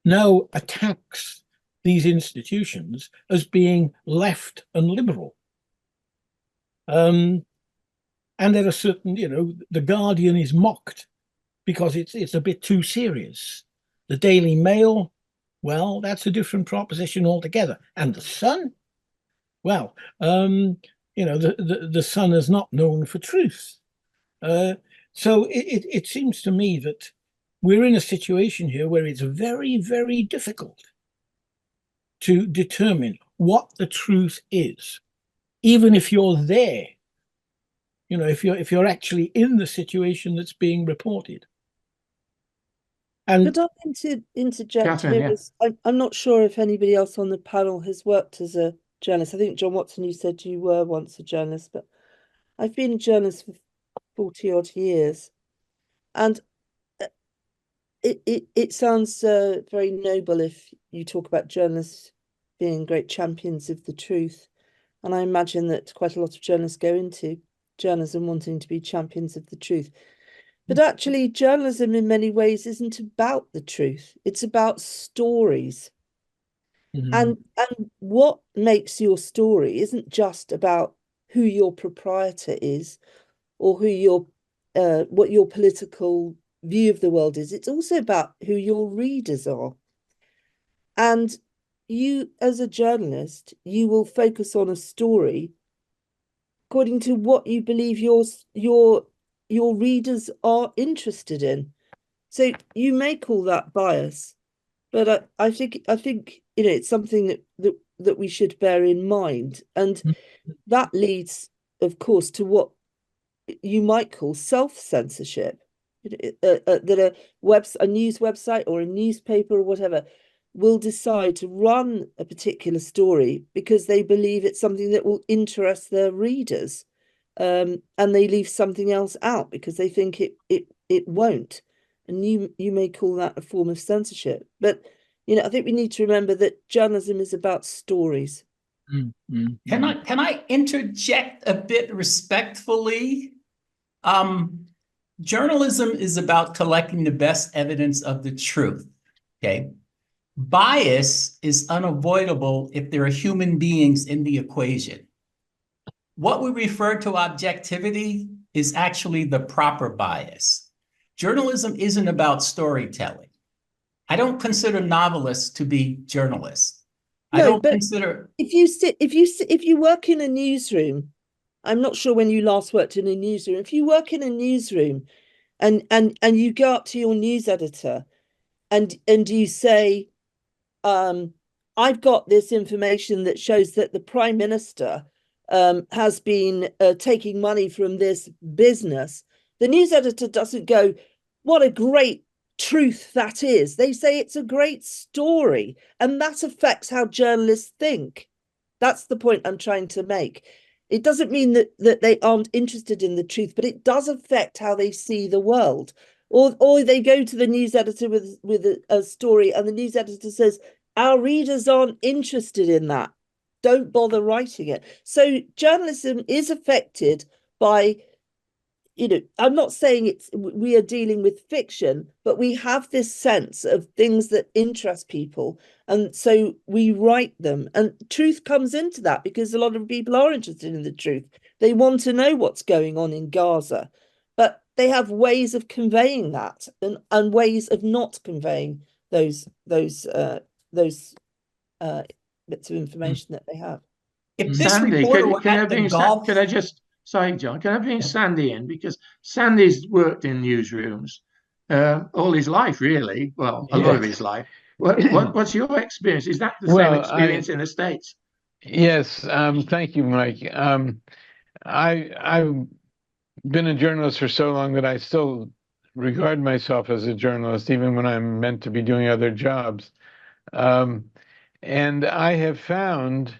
now attacks these institutions as being left and liberal. And there are certain, the Guardian is mocked because it's a bit too serious. The Daily Mail, well, that's a different proposition altogether. And the Sun, well, the Sun is not known for truth. So it seems to me that we're in a situation here where it's very, very difficult to determine what the truth is, even if you're there. If you're actually in the situation that's being reported. And could I interject? Catherine, I'm not sure if anybody else on the panel has worked as a journalist. I think, John Watson, you said you were once a journalist, but I've been a journalist for 40 odd years. And it sounds very noble if you talk about journalists being great champions of the truth. And I imagine that quite a lot of journalists go into journalism wanting to be champions of the truth. But actually, journalism in many ways isn't about the truth. It's about stories. And what makes your story isn't just about who your proprietor is or who your what your political view of the world is. It's also about who your readers are. And you, as a journalist, you will focus on a story according to what you believe your readers are interested in. So you may call that bias, but I think it's something that we should bear in mind, and that leads, of course, to what you might call self-censorship. That a news website or a newspaper or whatever will decide to run a particular story because they believe it's something that will interest their readers, and they leave something else out because they think it won't. And you may call that a form of censorship, but I think we need to remember that journalism is about stories. Can I interject a bit respectfully? Journalism is about collecting the best evidence of the truth. Okay. Bias is unavoidable if there are human beings in the equation. What we refer to objectivity is actually the proper bias. Journalism isn't about storytelling. I don't consider novelists to be journalists. I don't consider. If you work in a newsroom, I'm not sure when you last worked in a newsroom. If you work in a newsroom and you go up to your news editor and you say, I've got this information that shows that the Prime Minister has been taking money from this business, the news editor doesn't go, what a great truth that is. They say it's a great story, and that affects how journalists think. That's the point I'm trying to make. It doesn't mean that they aren't interested in the truth, but it does affect how they see the world. Or they go to the news editor with a story, and the news editor says, our readers aren't interested in that. Don't bother writing it. So journalism is affected by, I'm not saying we are dealing with fiction, but we have this sense of things that interest people. And so we write them. And truth comes into that because a lot of people are interested in the truth. They want to know what's going on in Gaza, but they have ways of conveying that and ways of not conveying those bits of information that they have. If this Sandy, reporter were at the golf, can I just, sorry, John, can I bring Sandy in? Because Sandy's worked in newsrooms all his life, really. Well, a lot of his life. What's your experience? Is that the same experience in the States? Yes, thank you, Mike. I've been a journalist for so long that I still regard myself as a journalist, even when I'm meant to be doing other jobs. And I have found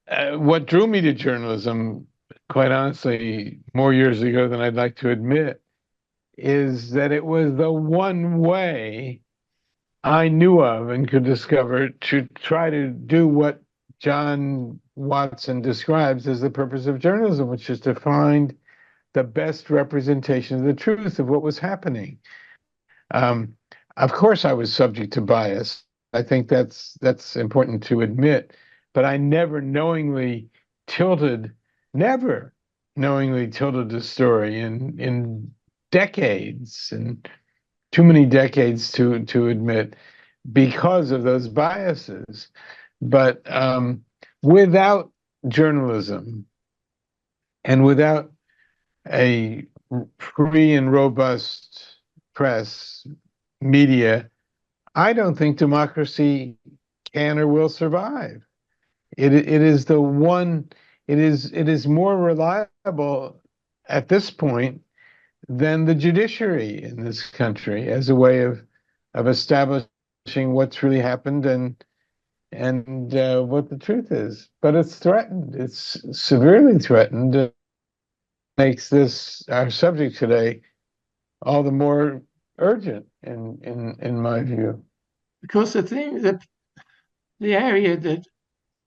what drew me to journalism, quite honestly, more years ago than I'd like to admit, is that it was the one way I knew of and could discover to try to do what John Watson describes as the purpose of journalism, which is to find the best representation of the truth of what was happening. Of course, I was subject to bias. I think that's important to admit, but I never knowingly tilted the story in decades, and too many decades to admit, because of those biases. But without journalism and without a free and robust press, media, I don't think democracy can or will survive. It is the one. It is more reliable at this point than the judiciary in this country as a way of establishing what's really happened and what the truth is. But it's threatened. It's severely threatened. It makes this, our subject today, all the more urgent in my view. Because the thing that the area that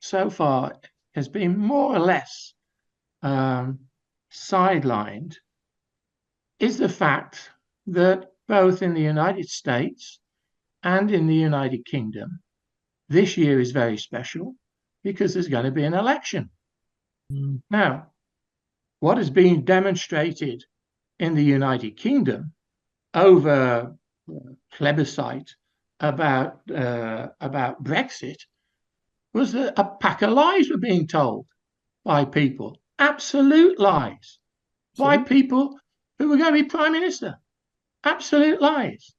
so far has been more or less sidelined is the fact that both in the United States and in the United Kingdom, this year is very special because there's going to be an election. Now, what has been demonstrated in the United Kingdom over plebiscite about Brexit was that a pack of lies were being told by people, absolute lies, by people who were going to be prime minister, absolute lies.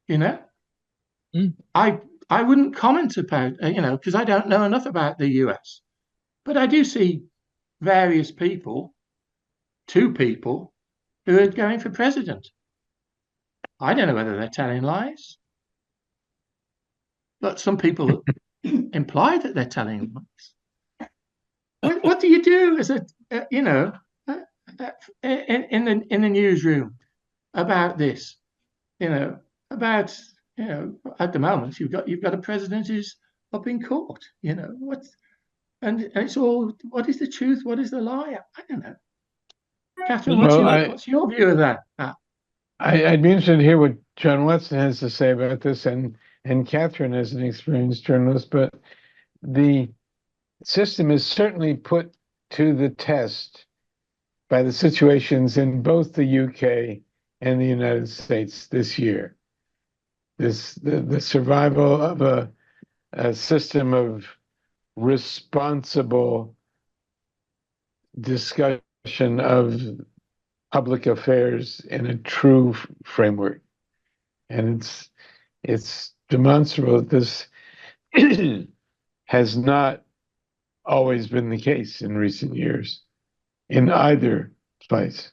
You know, I wouldn't comment about because I don't know enough about the US, but I do see various people, 2 people who are going for president. I don't know whether they're telling lies, but some people imply that they're telling lies. What do you do as a in the newsroom about this? About at the moment you've got a president who's up in court. And it's all, what is the truth? What is the lie? I don't know. Catherine, what's your view of that? I'd be interested to hear what John Watson has to say about this, and Catherine is an experienced journalist, but the system is certainly put to the test by the situations in both the UK and the United States this year. The survival of a system of responsible discussion of public affairs in a true framework. And it's demonstrable that this has not always been the case in recent years in either place.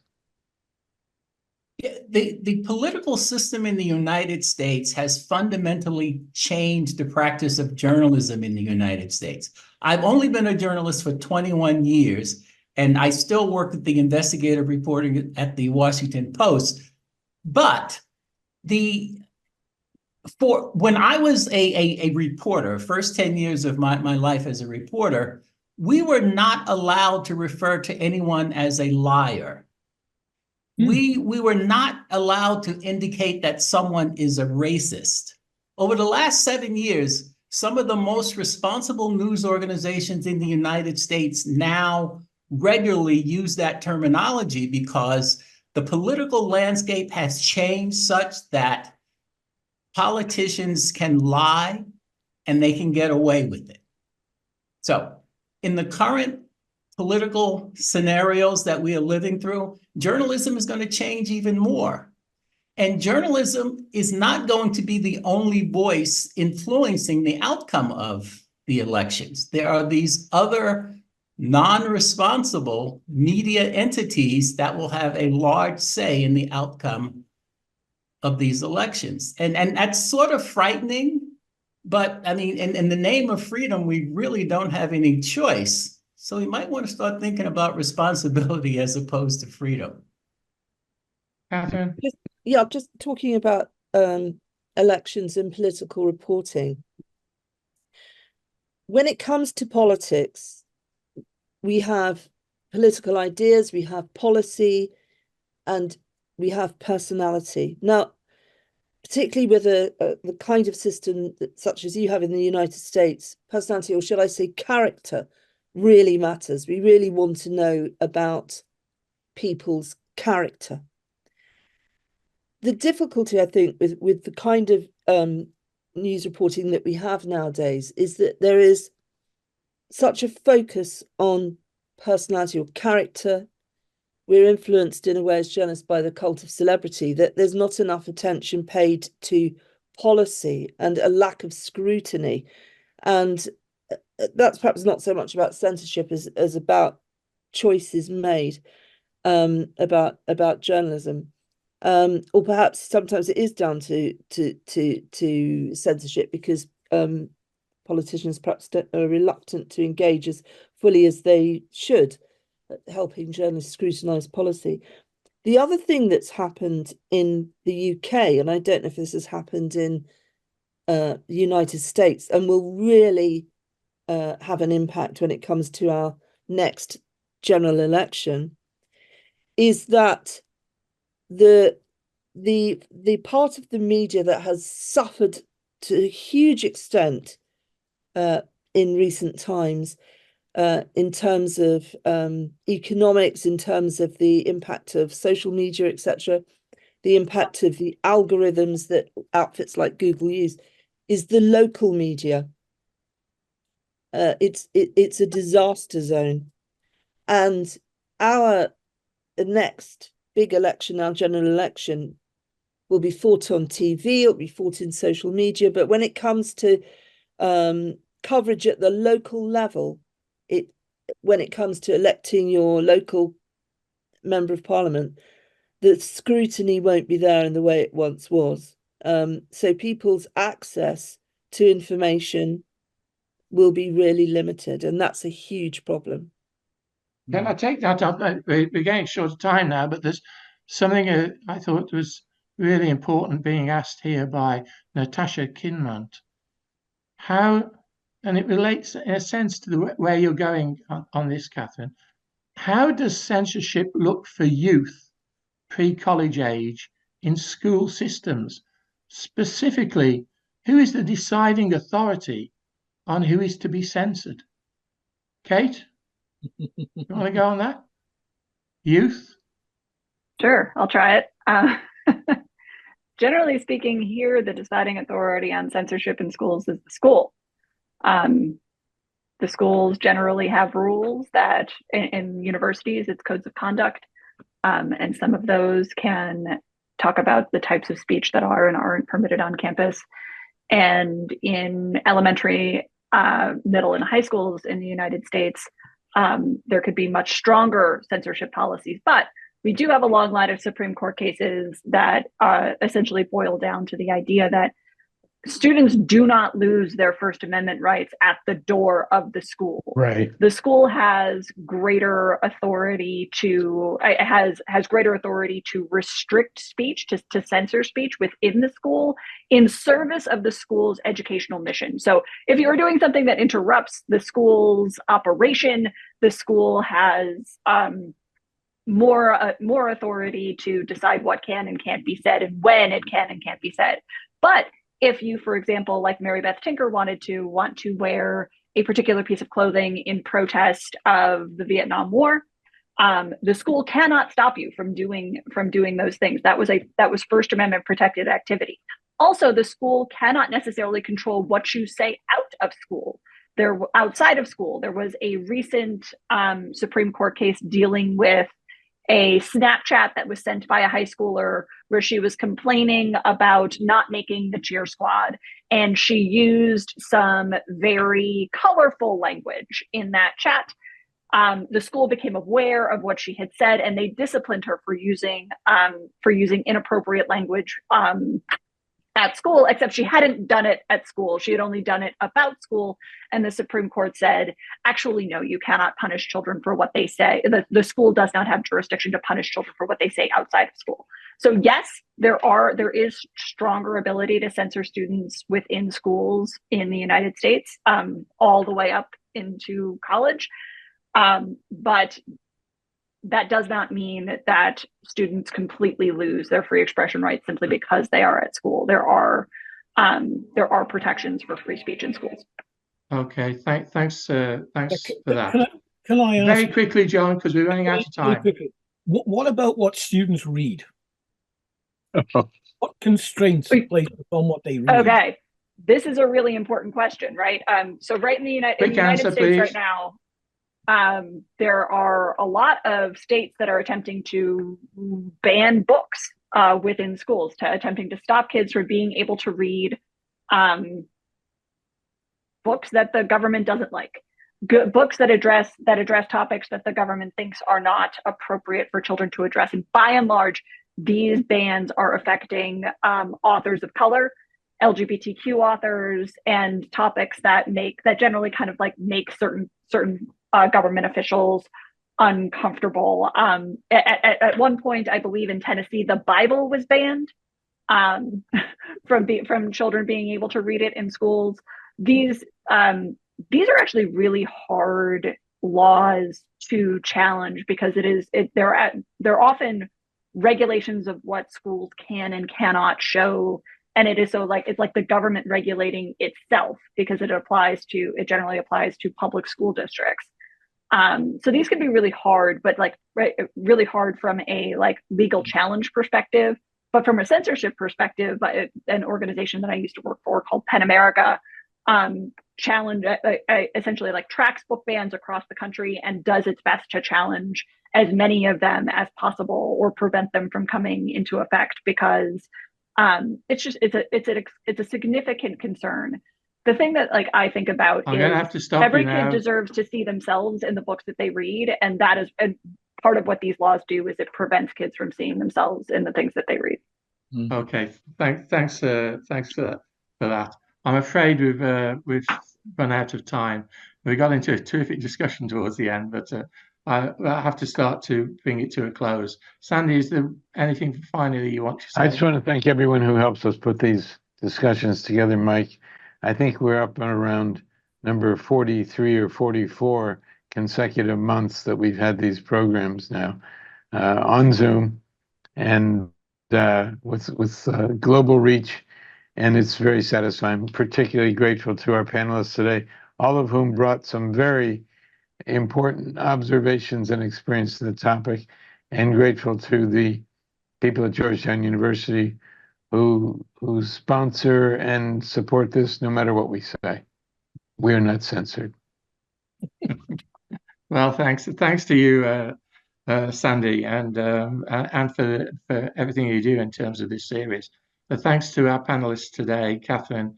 The political system in the United States has fundamentally changed the practice of journalism in the United States. I've only been a journalist for 21 years, and I still work at the investigative reporting at the Washington Post. But when I was a reporter, first 10 years of my life as a reporter, we were not allowed to refer to anyone as a liar. We were not allowed to indicate that someone is a racist. Over the last 7 years, some of the most responsible news organizations in the United States now regularly use that terminology because the political landscape has changed such that politicians can lie and they can get away with it. So in the current political scenarios that we are living through, journalism is going to change even more. And journalism is not going to be the only voice influencing the outcome of the elections. There are these other non-responsible media entities that will have a large say in the outcome of these elections. And that's sort of frightening, but I mean, in the name of freedom, we really don't have any choice. So we might want to start thinking about responsibility as opposed to freedom. Catherine? Just talking about elections and political reporting. When it comes to politics, we have political ideas, we have policy, and we have personality. Now, particularly with the kind of system such as you have in the United States, personality, or should I say character, really matters. We really want to know about people's character. The difficulty, I think, with the kind of news reporting that we have nowadays is that there is such a focus on personality or character. We're influenced in a way as journalists by the cult of celebrity, that there's not enough attention paid to policy and a lack of scrutiny. And that's perhaps not so much about censorship as about choices made about journalism. Or perhaps sometimes it is down to censorship because politicians perhaps are reluctant to engage as fully as they should, helping journalists scrutinise policy. The other thing that's happened in the UK, and I don't know if this has happened in the United States, and will really have an impact when it comes to our next general election, is that the part of the media that has suffered to a huge extent in recent times, in terms of economics, in terms of the impact of social media, etc., the impact of the algorithms that outfits like Google use, is the local media. It's a disaster zone. And our next big election, our general election, will be fought on TV, it'll be fought in social media. But when it comes to coverage at the local level, when it comes to electing your local member of parliament, the scrutiny won't be there in the way it once was. So people's access to information will be really limited, and that's a huge problem. Can I take that up? We're getting short of time now, but there's something I thought was really important being asked here by Natasha Kinmont. How, and it relates in a sense to where you're going on this, Catherine. How does censorship look for youth pre-college age in school systems? Specifically, who is the deciding authority on who is to be censored? Kate, you want to go on that? Youth? Sure, I'll try it. Generally speaking, here, the deciding authority on censorship in schools is the school. The schools generally have rules that in universities, it's codes of conduct. And some of those can talk about the types of speech that are and aren't permitted on campus. And in elementary, middle, and high schools in the United States, there could be much stronger censorship policies. But we do have a long line of Supreme Court cases that essentially boil down to the idea that students do not lose their First Amendment rights at the door of the school. Right. The school has greater authority to restrict speech, to censor speech within the school in service of the school's educational mission. So if you're doing something that interrupts the school's operation, the school has more authority to decide what can and can't be said and when it can and can't be said. But if you, for example, like Mary Beth Tinker want to wear a particular piece of clothing in protest of the Vietnam War, the school cannot stop you from doing those things. That was First Amendment protected activity. Also, the school cannot necessarily control what you say outside of school. There was a recent Supreme Court case dealing with a Snapchat that was sent by a high schooler where she was complaining about not making the cheer squad. And she used some very colorful language in that chat. The school became aware of what she had said, and they disciplined her for using inappropriate language at school, except she hadn't done it at school. She had only done it about school. And the Supreme Court said, actually, no, you cannot punish children for what they say. The school does not have jurisdiction to punish children for what they say outside of school. So yes, there is stronger ability to censor students within schools in the United States, all the way up into college. But that does not mean that students completely lose their free expression rights simply because they are at school. There are protections for free speech in schools. Okay, thanks for that. Can I ask very quickly, John, because we're running out of time. What about what students read? What constraints are placed upon what they read? Okay, this is a really important question, right? So right in the United States right now, there are a lot of states that are attempting to ban books within schools, attempting to stop kids from being able to read books that the government doesn't like, books that address topics that the government thinks are not appropriate for children to address. And by and large, these bans are affecting authors of color, LGBTQ authors, and topics that generally kind of like make certain government officials uncomfortable. At one point, I believe in Tennessee, the Bible was banned from children being able to read it in schools. These are actually really hard laws to challenge because they're often regulations of what schools can and cannot show. And it is it's like the government regulating itself because it generally applies to public school districts. So these can be really hard, but really hard from a legal challenge perspective. But from a censorship perspective, an organization that I used to work for called PEN America essentially like tracks book bans across the country and does its best to challenge as many of them as possible or prevent them from coming into effect, because it's a significant concern. The thing that like I think about I'm gonna is have to stop every you kid now. deserves to see themselves in the books that they read, and that is part of what these laws do, is it prevents kids from seeing themselves in the things that they read. Okay, thanks for that. I'm afraid we've run out of time. We got into a terrific discussion towards the end, but I have to start to bring it to a close. Sandy, is there anything finally you want to say? I just want to thank everyone who helps us put these discussions together, Mike. I think we're up and around number 43 or 44 consecutive months that we've had these programs now on Zoom and with global reach, and it's very satisfying. Particularly grateful to our panelists today, all of whom brought some very important observations and experience to the topic, and grateful to the people at Georgetown University who sponsor and support this no matter what we say. We're not censored. Well, thanks to you, Sandy, and for everything you do in terms of this series. But thanks to our panelists today, Catherine,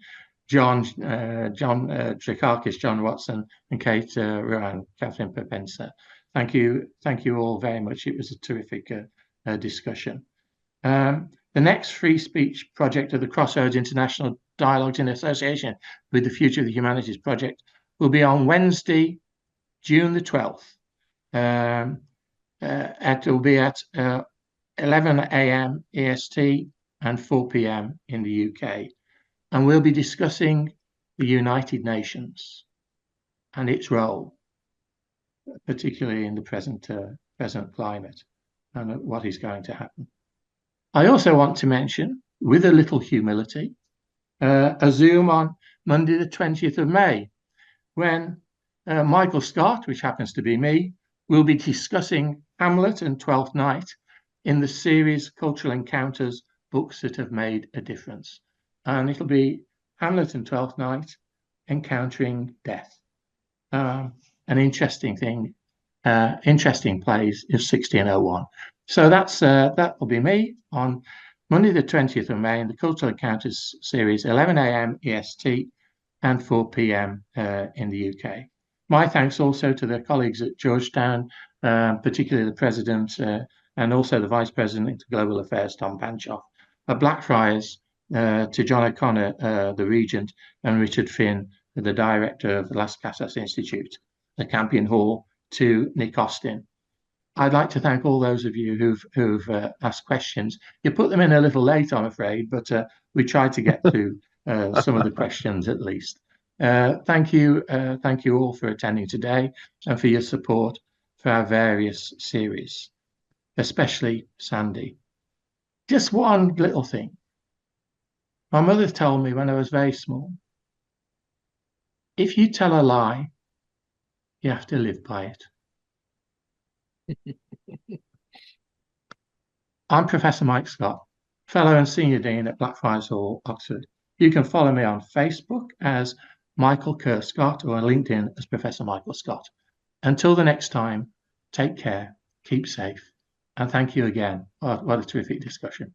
John Trikakis, John Watson, and Kate Ryan, Catherine Perpensa. Thank you all very much. It was a terrific discussion. The next free speech project of the Crossroads International Dialogues in association with the Future of the Humanities Project will be on Wednesday, June the 12th. It will be at 11 a.m. EST and 4 p.m. in the UK. And we'll be discussing the United Nations and its role, particularly in the present climate, and what is going to happen. I also want to mention, with a little humility, a Zoom on Monday the 20th of May, when Michael Scott, which happens to be me, will be discussing Hamlet and Twelfth Night in the series Cultural Encounters, Books That Have Made a Difference. And it'll be Hamlet and Twelfth Night encountering death. An interesting thing, interesting plays is 1601. So that will be me on Monday the 20th of May in the Cultural Encounters series, 11 a.m. EST and 4 p.m. In the UK. My thanks also to the colleagues at Georgetown, particularly the President and also the Vice President of Global Affairs, Tom Panchoff, at Blackfriars, to John O'Connor, the Regent, and Richard Finn, the Director of the Las Casas Institute, the Campion Hall, to Nick Austin. I'd like to thank all those of you who've asked questions. You put them in a little late, I'm afraid, but we tried to get to some of the questions at least. Thank you all for attending today and for your support for our various series, especially Sandy. Just one little thing. My mother told me when I was very small, if you tell a lie, you have to live by it. I'm Professor Mike Scott, Fellow and Senior Dean at Blackfriars Hall, Oxford. You can follow me on Facebook as Michael Kerr Scott or on LinkedIn as Professor Michael Scott. Until the next time, take care, keep safe, and thank you again. What a terrific discussion.